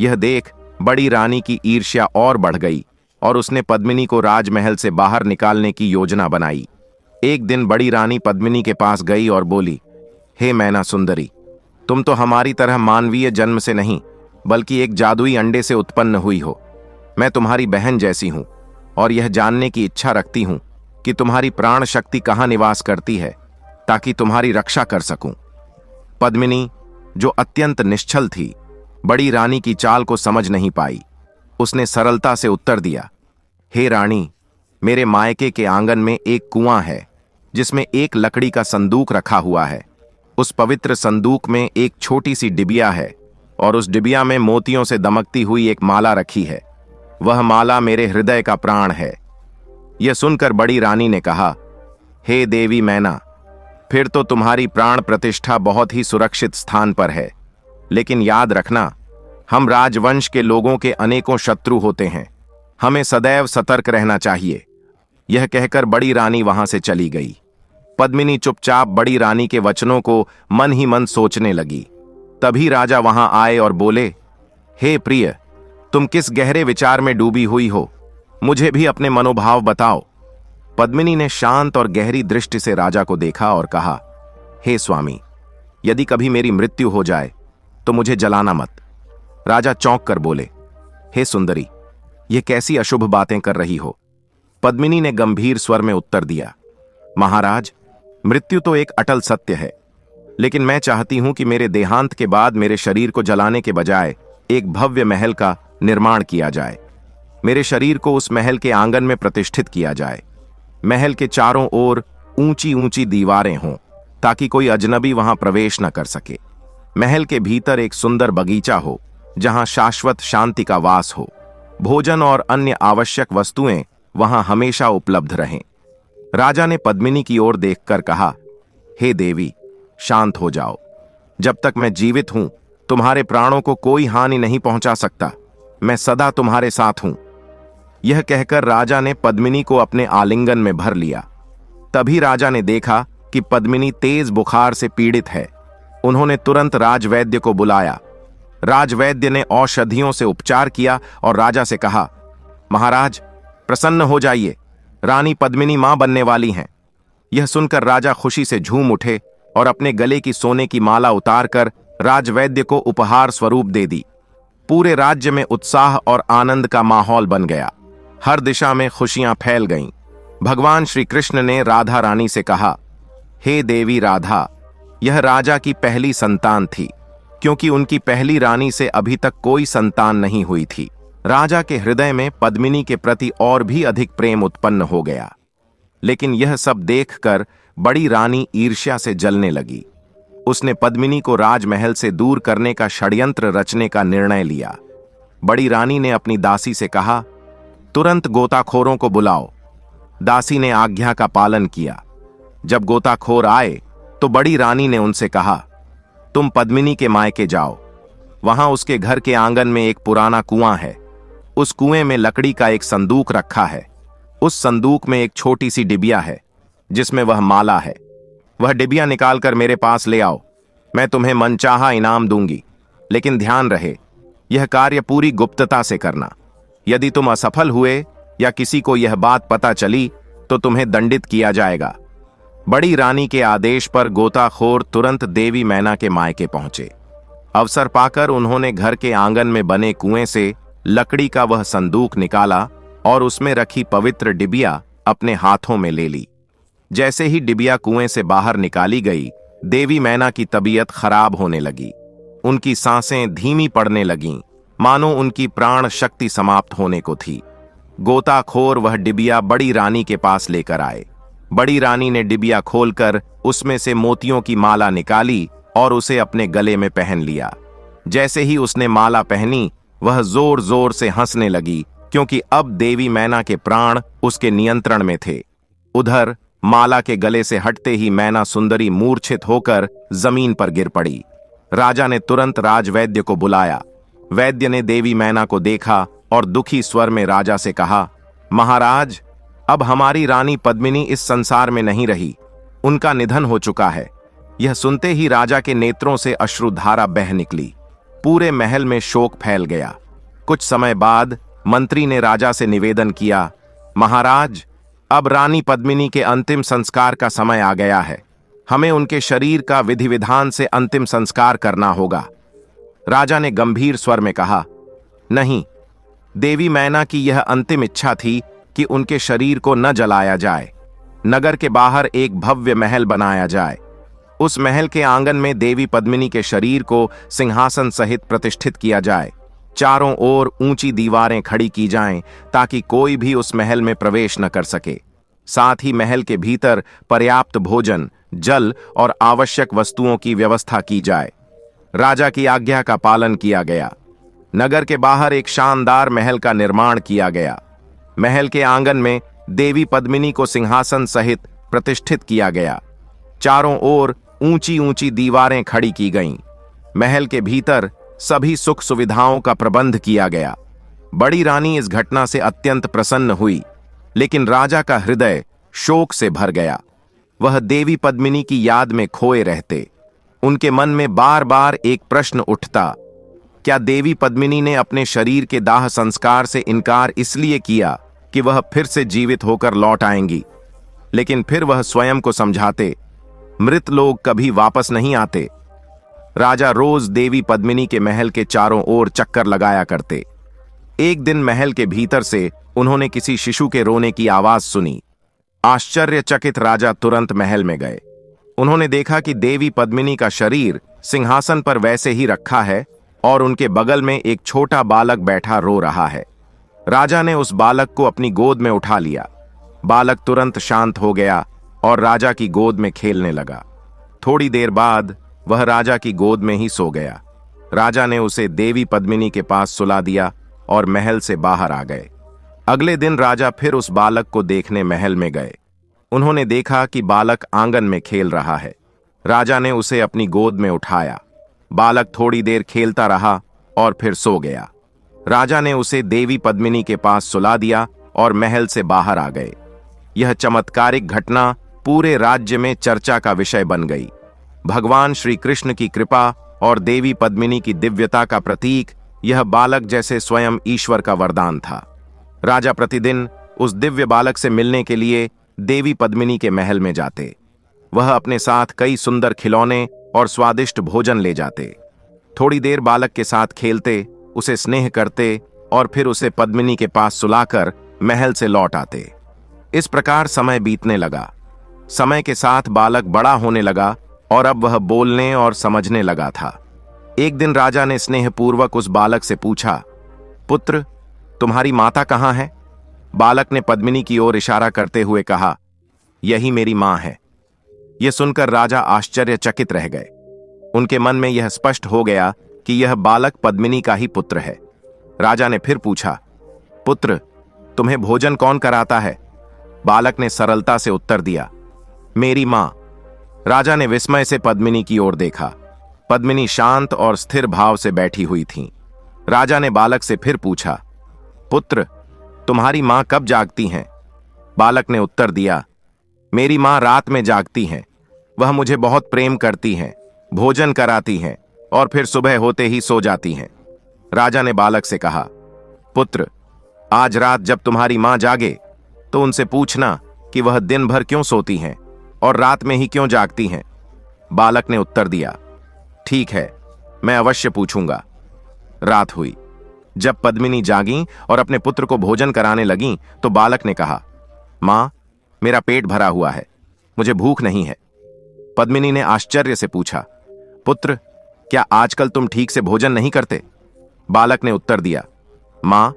यह देख बड़ी रानी की ईर्ष्या और बढ़ गई और उसने पद्मिनी को राजमहल से बाहर निकालने की योजना बनाई। एक दिन बड़ी रानी पद्मिनी के पास गई और बोली, हे मैना सुंदरी, तुम तो हमारी तरह मानवीय जन्म से नहीं बल्कि एक जादुई अंडे से उत्पन्न हुई हो। मैं तुम्हारी बहन जैसी हूं और यह जानने की इच्छा रखती हूं कि तुम्हारी प्राण शक्ति कहां निवास करती है ताकि तुम्हारी रक्षा कर सकूं। पद्मिनी, जो अत्यंत निश्चल थी, बड़ी रानी की चाल को समझ नहीं पाई। उसने सरलता से उत्तर दिया, हे रानी, मेरे मायके के आंगन में एक कुआं है जिसमें एक लकड़ी का संदूक रखा हुआ है। उस पवित्र संदूक में एक छोटी सी डिबिया है और उस डिबिया में मोतियों से दमकती हुई एक माला रखी है। वह माला मेरे हृदय का प्राण है। यह सुनकर बड़ी रानी ने कहा, हे देवी मैना, फिर तो तुम्हारी प्राण प्रतिष्ठा बहुत ही सुरक्षित स्थान पर है। लेकिन याद रखना, हम राजवंश के लोगों के अनेकों शत्रु होते हैं। हमें सदैव सतर्क रहना चाहिए। यह कहकर बड़ी रानी वहां से चली गई। पद्मिनी चुपचाप बड़ी रानी के वचनों को मन ही मन सोचने लगी। तभी राजा वहां आए और बोले, हे प्रिय, तुम किस गहरे विचार में डूबी हुई हो? मुझे भी अपने मनोभाव बताओ। पद्मिनी ने शांत और गहरी दृष्टि से राजा को देखा और कहा, हे स्वामी, यदि कभी मेरी मृत्यु हो जाए तो मुझे जलाना मत। राजा चौंक कर बोले, हे सुंदरी, यह कैसी अशुभ बातें कर रही हो? पद्मिनी ने गंभीर स्वर में उत्तर दिया, महाराज, मृत्यु तो एक अटल सत्य है, लेकिन मैं चाहती हूं कि मेरे देहांत के बाद मेरे शरीर को जलाने के बजाय एक भव्य महल का निर्माण किया जाए। मेरे शरीर को उस महल के आंगन में प्रतिष्ठित किया जाए। महल के चारों ओर ऊंची ऊंची दीवारें हों ताकि कोई अजनबी वहां प्रवेश न कर सके। महल के भीतर एक सुंदर बगीचा हो जहां शाश्वत शांति का वास हो। भोजन और अन्य आवश्यक वस्तुएं वहां हमेशा उपलब्ध रहें। राजा ने पद्मिनी की ओर देखकर कहा, हे देवी, शांत हो जाओ। जब तक मैं जीवित हूं तुम्हारे प्राणों को कोई हानि नहीं पहुंचा सकता। मैं सदा तुम्हारे साथ हूं। यह कहकर राजा ने पद्मिनी को अपने आलिंगन में भर लिया। तभी राजा ने देखा कि पद्मिनी तेज बुखार से पीड़ित है। उन्होंने तुरंत राजवैद्य को बुलाया। राजवैद्य ने औषधियों से उपचार किया और राजा से कहा, महाराज, प्रसन्न हो जाइए, रानी पद्मिनी मां बनने वाली हैं। यह सुनकर राजा खुशी से झूम उठे और अपने गले की सोने की माला उतारकर राजवैद्य को उपहार स्वरूप दे दी। पूरे राज्य में उत्साह और आनंद का माहौल बन गया। हर दिशा में खुशियां फैल गईं। भगवान श्री कृष्ण ने राधा रानी से कहा, हे देवी राधा, यह राजा की पहली संतान थी, क्योंकि उनकी पहली रानी से अभी तक कोई संतान नहीं हुई थी। राजा के हृदय में पद्मिनी के प्रति और भी अधिक प्रेम उत्पन्न हो गया। लेकिन यह सब देखकर बड़ी रानी ईर्ष्या से जलने लगी। उसने पद्मिनी को राजमहल से दूर करने का षड्यंत्र रचने का निर्णय लिया। बड़ी रानी ने अपनी दासी से कहा, तुरंत गोताखोरों को बुलाओ। दासी ने आज्ञा का पालन किया। जब गोताखोर आए तो बड़ी रानी ने उनसे कहा, तुम पद्मिनी के मायके जाओ। वहां उसके घर के आंगन में एक पुराना कुआं है। उस कुएं में लकड़ी का एक संदूक रखा है। उस संदूक में एक छोटी सी डिबिया है जिसमें वह माला है। वह डिबिया निकालकर मेरे पास ले आओ। मैं तुम्हें मनचाहा इनाम दूंगी, लेकिन ध्यान रहे, यह कार्य पूरी गुप्तता से करना। यदि तुम असफल हुए या किसी को यह बात पता चली तो तुम्हें दंडित किया जाएगा। बड़ी रानी के आदेश पर गोताखोर तुरंत देवी मैना के मायके पहुंचे। अवसर पाकर उन्होंने घर के आंगन में बने कुएं से लकड़ी का वह संदूक निकाला और उसमें रखी पवित्र डिबिया अपने हाथों में ले ली। जैसे ही डिबिया कुएं से बाहर निकाली गई, देवी मैना की तबीयत खराब होने लगी। उनकी सांसें धीमी पड़ने लगीं, मानो उनकी प्राण शक्ति समाप्त होने को थी। गोताखोर वह डिबिया बड़ी रानी के पास लेकर आए। बड़ी रानी ने डिबिया खोलकर उसमें से मोतियों की माला निकाली और उसे अपने गले में पहन लिया। जैसे ही उसने माला पहनी, वह जोर जोर से हंसने लगी, क्योंकि अब देवी मैना के प्राण उसके नियंत्रण में थे। उधर माला के गले से हटते ही मैना सुंदरी मूर्छित होकर जमीन पर गिर पड़ी। राजा ने तुरंत राजवैद्य को बुलाया। वैद्य ने देवी मैना को देखा और दुखी स्वर में राजा से कहा, महाराज, अब हमारी रानी पद्मिनी इस संसार में नहीं रही, उनका निधन हो चुका है। यह सुनते ही राजा के नेत्रों से अश्रुधारा बह निकली। पूरे महल में शोक फैल गया। कुछ समय बाद मंत्री ने राजा से निवेदन किया, महाराज, अब रानी पद्मिनी के अंतिम संस्कार का समय आ गया है। हमें उनके शरीर का विधि विधान से अंतिम संस्कार करना होगा। राजा ने गंभीर स्वर में कहा, नहीं, देवी मैना की यह अंतिम इच्छा थी कि उनके शरीर को न जलाया जाए। नगर के बाहर एक भव्य महल बनाया जाए। उस महल के आंगन में देवी पद्मिनी के शरीर को सिंहासन सहित प्रतिष्ठित किया जाए। चारों ओर ऊंची दीवारें खड़ी की जाएं, ताकि कोई भी उस महल में प्रवेश न कर सके। साथ ही महल के भीतर पर्याप्त भोजन, जल और आवश्यक वस्तुओं की व्यवस्था की जाए। राजा की आज्ञा का पालन किया गया। नगर के बाहर एक शानदार महल का निर्माण किया गया। महल के आंगन में देवी पद्मिनी को सिंहासन सहित प्रतिष्ठित किया गया। चारों ओर ऊंची ऊंची दीवारें खड़ी की गईं। महल के भीतर सभी सुख सुविधाओं का प्रबंध किया गया। बड़ी रानी इस घटना से अत्यंत प्रसन्न हुई, लेकिन राजा का हृदय शोक से भर गया। वह देवी पद्मिनी की याद में खोए रहते। उनके मन में बार बार एक प्रश्न उठता, क्या देवी पद्मिनी ने अपने शरीर के दाह संस्कार से इनकार इसलिए किया कि वह फिर से जीवित होकर लौट आएंगी? लेकिन फिर वह स्वयं को समझाते, मृत लोग कभी वापस नहीं आते। राजा रोज देवी पद्मिनी के महल के चारों ओर चक्कर लगाया करते। एक दिन महल के भीतर से उन्होंने किसी शिशु के रोने की आवाज सुनी। आश्चर्यचकित राजा तुरंत महल में गए। उन्होंने देखा कि देवी पद्मिनी का शरीर सिंहासन पर वैसे ही रखा है और उनके बगल में एक छोटा बालक बैठा रो रहा है। राजा ने उस बालक को अपनी गोद में उठा लिया। बालक तुरंत शांत हो गया और राजा की गोद में खेलने लगा। थोड़ी देर बाद वह राजा की गोद में ही सो गया। राजा ने उसे देवी पद्मिनी के पास सुला दिया और महल से बाहर आ गए। अगले दिन राजा फिर उस बालक को देखने महल में गए। उन्होंने देखा कि बालक आंगन में खेल रहा है। राजा ने उसे अपनी गोद में उठाया। बालक थोड़ी देर खेलता रहा और फिर सो गया। राजा ने उसे देवी पद्मिनी के पास सुला दिया और महल से बाहर आ गए। यह चमत्कारिक घटना पूरे राज्य में चर्चा का विषय बन गई। भगवान श्री कृष्ण की कृपा और देवी पद्मिनी की दिव्यता का प्रतीक यह बालक जैसे स्वयं ईश्वर का वरदान था। राजा प्रतिदिन उस दिव्य बालक से मिलने के लिए देवी पद्मिनी के महल में जाते। वह अपने साथ कई सुंदर खिलौने और स्वादिष्ट भोजन ले जाते। थोड़ी देर बालक के साथ खेलते, उसे स्नेह करते और फिर उसे पद्मिनी के पास सुलाकर महल से लौट आते। इस प्रकार समय बीतने लगा। समय के साथ बालक बड़ा होने लगा और अब वह बोलने और समझने लगा था। एक दिन राजा ने स्नेहपूर्वक उस बालक से पूछा, पुत्र, तुम्हारी माता कहाँ है? बालक ने पद्मिनी की ओर इशारा करते हुए कहा, यही मेरी मां है। यह सुनकर राजा आश्चर्यचकित रह गए। उनके मन में यह स्पष्ट हो गया कि यह बालक पद्मिनी का ही पुत्र है। राजा ने फिर पूछा, पुत्र, तुम्हें भोजन कौन कराता है? बालक ने सरलता से उत्तर दिया, मेरी मां। राजा ने विस्मय से पद्मिनी की ओर देखा। पद्मिनी शांत और स्थिर भाव से बैठी हुई थीं। राजा ने बालक से फिर पूछा, पुत्र, तुम्हारी मां कब जागती हैं? बालक ने उत्तर दिया, मेरी मां रात में जागती हैं। वह मुझे बहुत प्रेम करती हैं, भोजन कराती हैं और फिर सुबह होते ही सो जाती हैं। राजा ने बालक से कहा, पुत्र, आज रात जब तुम्हारी मां जागे तो उनसे पूछना कि वह दिन भर क्यों सोती हैं और रात में ही क्यों जागती हैं। बालक ने उत्तर दिया, ठीक है, मैं अवश्य पूछूंगा। रात हुई। जब पद्मिनी जागीं और अपने पुत्र को भोजन कराने लगीं तो बालक ने कहा, मां, मेरा पेट भरा हुआ है, मुझे भूख नहीं है। पद्मिनी ने आश्चर्य से पूछा, पुत्र, क्या आजकल तुम ठीक से भोजन नहीं करते? बालक ने उत्तर दिया, मां,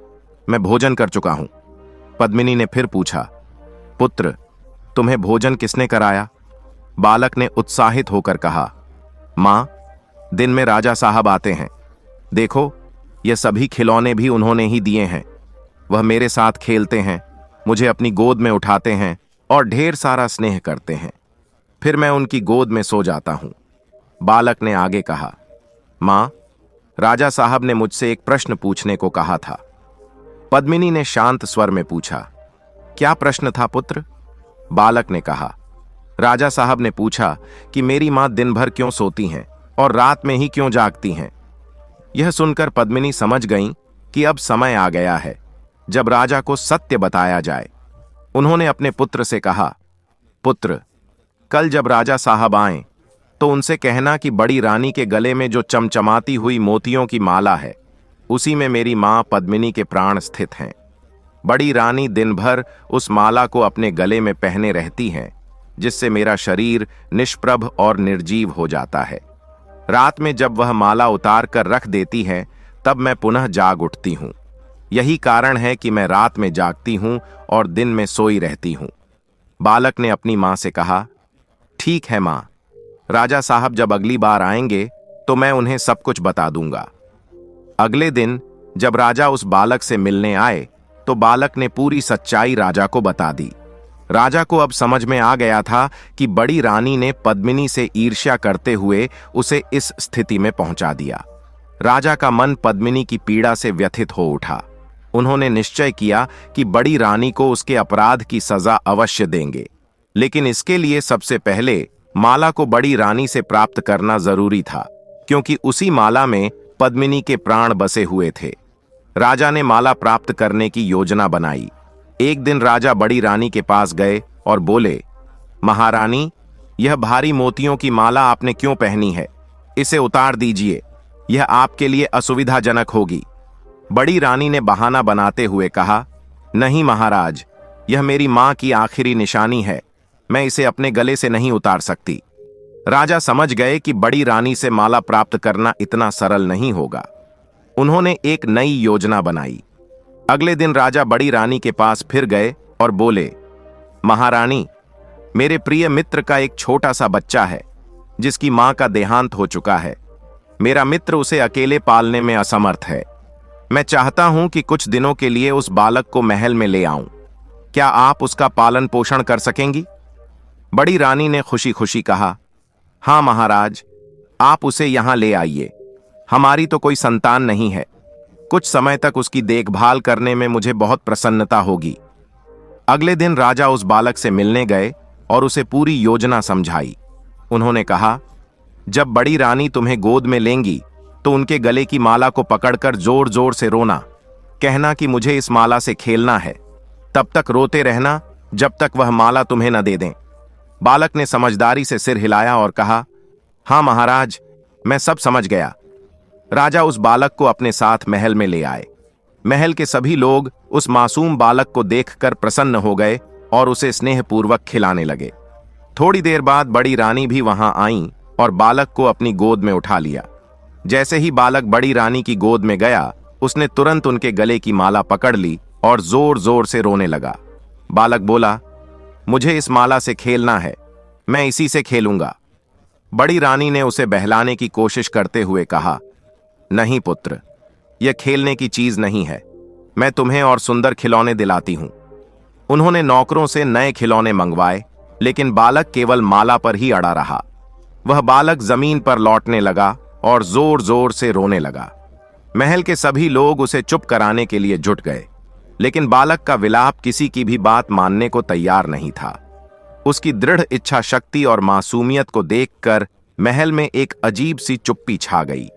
मैं भोजन कर चुका हूं। पद्मिनी ने फिर पूछा, पुत्र, तुम्हें भोजन किसने कराया? बालक ने उत्साहित होकर कहा, मां, दिन में राजा साहब आते हैं, देखो ये सभी खिलौने भी उन्होंने ही दिए हैं। वह मेरे साथ खेलते हैं, मुझे अपनी गोद में उठाते हैं और ढेर सारा स्नेह करते हैं। फिर मैं उनकी गोद में सो जाता हूं। बालक ने आगे कहा, मां, राजा साहब ने मुझसे एक प्रश्न पूछने को कहा था। पद्मिनी ने शांत स्वर में पूछा, क्या प्रश्न था पुत्र? बालक ने कहा, राजा साहब ने पूछा कि मेरी मां दिन भर क्यों सोती हैं और रात में ही क्यों जागती हैं। यह सुनकर पद्मिनी समझ गईं कि अब समय आ गया है जब राजा को सत्य बताया जाए। उन्होंने अपने पुत्र से कहा, पुत्र, कल जब राजा साहब आएं तो उनसे कहना कि बड़ी रानी के गले में जो चमचमाती हुई मोतियों की माला है, उसी में मेरी मां पद्मिनी के प्राण स्थित हैं। बड़ी रानी दिन भर उस माला को अपने गले में पहने रहती हैं, जिससे मेरा शरीर निष्प्रभ और निर्जीव हो जाता है। रात में जब वह माला उतार कर रख देती है, तब मैं पुनः जाग उठती हूं। यही कारण है कि मैं रात में जागती हूं और दिन में सोई रहती हूं। बालक ने अपनी मां से कहा, ठीक है मां, राजा साहब जब अगली बार आएंगे तो मैं उन्हें सब कुछ बता दूंगा। अगले दिन जब राजा उस बालक से मिलने आए तो बालक ने पूरी सच्चाई राजा को बता दी। राजा को अब समझ में आ गया था कि बड़ी रानी ने पद्मिनी से ईर्ष्या करते हुए उसे इस स्थिति में पहुंचा दिया। राजा का मन पद्मिनी की पीड़ा से व्यथित हो उठा। उन्होंने निश्चय किया कि बड़ी रानी को उसके अपराध की सजा अवश्य देंगे, लेकिन इसके लिए सबसे पहले माला को बड़ी रानी से प्राप्त करना जरूरी था, क्योंकि उसी माला में पद्मिनी के प्राण बसे हुए थे। राजा ने माला प्राप्त करने की योजना बनाई। एक दिन राजा बड़ी रानी के पास गए और बोले, महारानी, यह भारी मोतियों की माला आपने क्यों पहनी है? इसे उतार दीजिए, यह आपके लिए असुविधाजनक होगी। बड़ी रानी ने बहाना बनाते हुए कहा, नहीं महाराज, यह मेरी मां की आखिरी निशानी है, मैं इसे अपने गले से नहीं उतार सकती। राजा समझ गए कि बड़ी रानी से माला प्राप्त करना इतना सरल नहीं होगा। उन्होंने एक नई योजना बनाई। अगले दिन राजा बड़ी रानी के पास फिर गए और बोले, महारानी, मेरे प्रिय मित्र का एक छोटा सा बच्चा है जिसकी मां का देहांत हो चुका है। मेरा मित्र उसे अकेले पालने में असमर्थ है। मैं चाहता हूं कि कुछ दिनों के लिए उस बालक को महल में ले आऊं। क्या आप उसका पालन पोषण कर सकेंगी? बड़ी रानी ने खुशी खुशी कहा, हां महाराज, आप उसे यहां ले आइए। हमारी तो कोई संतान नहीं है। कुछ समय तक उसकी देखभाल करने में मुझे बहुत प्रसन्नता होगी। अगले दिन राजा उस बालक से मिलने गए और उसे पूरी योजना समझाई। उन्होंने कहा, जब बड़ी रानी तुम्हें गोद में लेंगी तो उनके गले की माला को पकड़कर जोर जोर से रोना। कहना कि मुझे इस माला से खेलना है। तब तक रोते रहना जब तक वह माला तुम्हें न दे दें। बालक ने समझदारी से सिर हिलाया और कहा, हां महाराज, मैं सब समझ गया। राजा उस बालक को अपने साथ महल में ले आए। महल के सभी लोग उस मासूम बालक को देखकर प्रसन्न हो गए और उसे स्नेहपूर्वक खिलाने लगे। थोड़ी देर बाद बड़ी रानी भी वहां आईं और बालक को अपनी गोद में उठा लिया। जैसे ही बालक बड़ी रानी की गोद में गया, उसने तुरंत उनके गले की माला पकड़ ली और जोर जोर से रोने लगा। बालक बोला, मुझे इस माला से खेलना है, मैं इसी से खेलूंगा। बड़ी रानी ने उसे बहलाने की कोशिश करते हुए कहा, नहीं पुत्र, यह खेलने की चीज नहीं है, मैं तुम्हें और सुंदर खिलौने दिलाती हूं। उन्होंने नौकरों से नए खिलौने मंगवाए, लेकिन बालक केवल माला पर ही अड़ा रहा। वह बालक जमीन पर लौटने लगा और जोर जोर से रोने लगा। महल के सभी लोग उसे चुप कराने के लिए जुट गए, लेकिन बालक का विलाप किसी की भी बात मानने को तैयार नहीं था। उसकी दृढ़ इच्छा शक्ति और मासूमियत को देखकर महल में एक अजीब सी चुप्पी छा गई।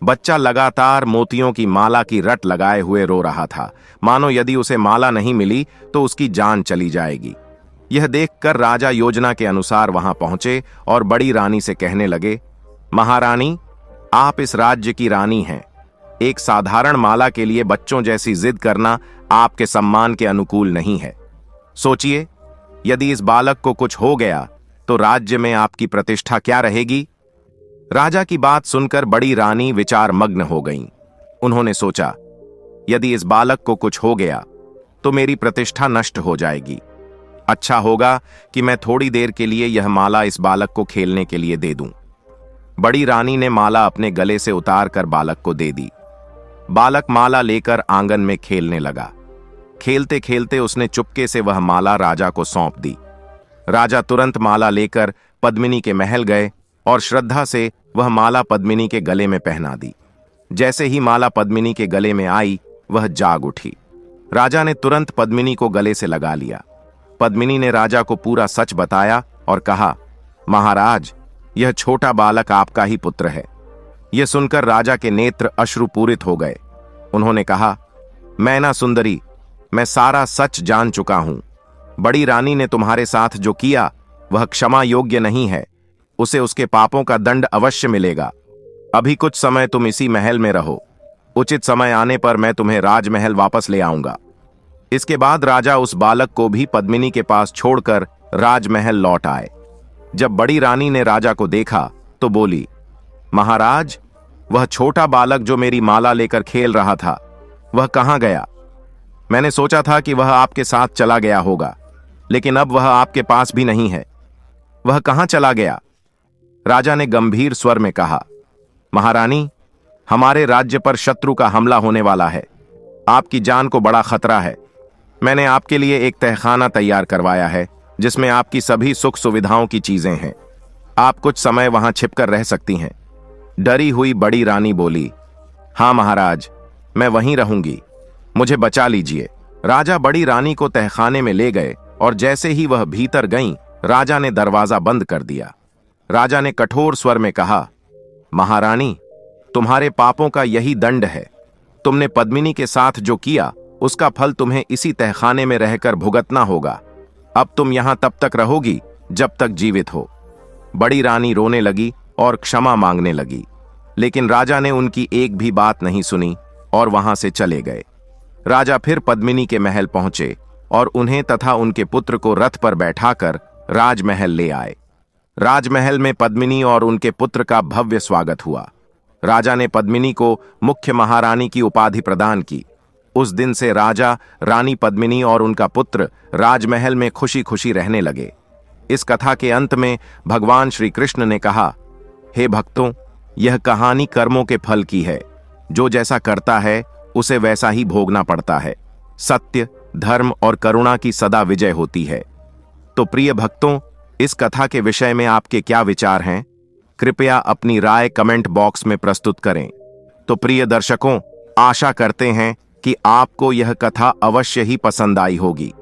बच्चा लगातार मोतियों की माला की रट लगाए हुए रो रहा था, मानो यदि उसे माला नहीं मिली तो उसकी जान चली जाएगी। यह देखकर राजा योजना के अनुसार वहां पहुंचे और बड़ी रानी से कहने लगे, महारानी, आप इस राज्य की रानी हैं। एक साधारण माला के लिए बच्चों जैसी जिद करना आपके सम्मान के अनुकूल नहीं है। सोचिए, यदि इस बालक को कुछ हो गया तो राज्य में आपकी प्रतिष्ठा क्या रहेगी? राजा की बात सुनकर बड़ी रानी विचार मग्न हो गईं। उन्होंने सोचा, यदि इस बालक को कुछ हो गया तो मेरी प्रतिष्ठा नष्ट हो जाएगी। अच्छा होगा कि मैं थोड़ी देर के लिए यह माला इस बालक को खेलने के लिए दे दूं। बड़ी रानी ने माला अपने गले से उतार कर बालक को दे दी। बालक माला लेकर आंगन में खेलने लगा। खेलते खेलते उसने चुपके से वह माला राजा को सौंप दी। राजा तुरंत माला लेकर पद्मिनी के महल गए और श्रद्धा से वह माला पद्मिनी के गले में पहना दी। जैसे ही माला पद्मिनी के गले में आई, वह जाग उठी। राजा ने तुरंत पद्मिनी को गले से लगा लिया। पद्मिनी ने राजा को पूरा सच बताया और कहा, महाराज, यह छोटा बालक आपका ही पुत्र है। यह सुनकर राजा के नेत्र अश्रुपूरित हो गए। उन्होंने कहा, मैना सुंदरी, मैं सारा सच जान चुका हूं। बड़ी रानी ने तुम्हारे साथ जो किया वह क्षमा योग्य नहीं है। उसे उसके पापों का दंड अवश्य मिलेगा। अभी कुछ समय तुम इसी महल में रहो। उचित समय आने पर मैं तुम्हें राजमहल वापस ले आऊंगा। इसके बाद राजा उस बालक को भी पद्मिनी के पास छोड़कर राजमहल लौट आए। जब बड़ी रानी ने राजा को देखा तो बोली, महाराज, वह छोटा बालक जो मेरी माला लेकर खेल रहा था, वह कहां गया? मैंने सोचा था कि वह आपके साथ चला गया होगा, लेकिन अब वह आपके पास भी नहीं है। वह कहां चला गया? राजा ने गंभीर स्वर में कहा, महारानी, हमारे राज्य पर शत्रु का हमला होने वाला है। आपकी जान को बड़ा खतरा है। मैंने आपके लिए एक तहखाना तैयार करवाया है जिसमें आपकी सभी सुख सुविधाओं की चीजें हैं। आप कुछ समय वहां छिपकर रह सकती हैं। डरी हुई बड़ी रानी बोली, हां महाराज, मैं वहीं रहूंगी। मुझे बचा लीजिए। राजा बड़ी रानी को तहखाने में ले गए और जैसे ही वह भीतर गईं, राजा ने दरवाजा बंद कर दिया। राजा ने कठोर स्वर में कहा, महारानी, तुम्हारे पापों का यही दंड है। तुमने पद्मिनी के साथ जो किया उसका फल तुम्हें इसी तहखाने में रहकर भुगतना होगा। अब तुम यहां तब तक रहोगी जब तक जीवित हो। बड़ी रानी रोने लगी और क्षमा मांगने लगी, लेकिन राजा ने उनकी एक भी बात नहीं सुनी और वहां से चले गए। राजा फिर पद्मिनी के महल पहुंचे और उन्हें तथा उनके पुत्र को रथ पर बैठाकर राजमहल ले आए। राजमहल में पद्मिनी और उनके पुत्र का भव्य स्वागत हुआ। राजा ने पद्मिनी को मुख्य महारानी की उपाधि प्रदान की। उस दिन से राजा, रानी पद्मिनी और उनका पुत्र राजमहल में खुशी खुशी रहने लगे। इस कथा के अंत में भगवान श्री कृष्ण ने कहा, हे भक्तों, यह कहानी कर्मों के फल की है। जो जैसा करता है उसे वैसा ही भोगना पड़ता है। सत्य, धर्म और करुणा की सदा विजय होती है। तो प्रिय भक्तों, इस कथा के विषय में आपके क्या विचार हैं? कृपया अपनी राय कमेंट बॉक्स में प्रस्तुत करें। तो प्रिय दर्शकों, आशा करते हैं कि आपको यह कथा अवश्य ही पसंद आई होगी।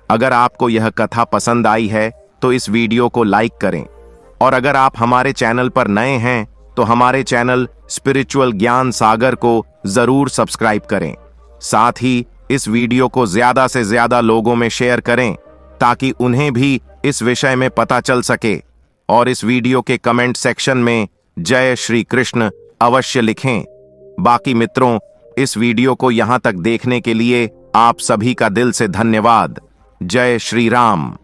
अगर आपको यह कथा पसंद आई है तो इस वीडियो को लाइक करें, और अगर आप हमारे चैनल पर नए हैं तो हमारे चैनल स्पिरिचुअल ज्ञान सागर को जरूर सब्सक्राइब करें। साथ ही इस वीडियो को ज्यादा से ज्यादा लोगों में शेयर करें ताकि उन्हें भी इस विषय में पता चल सके। और इस वीडियो के कमेंट सेक्शन में जय श्री कृष्ण अवश्य लिखें। बाकी मित्रों, इस वीडियो को यहां तक देखने के लिए आप सभी का दिल से धन्यवाद। जय श्री राम।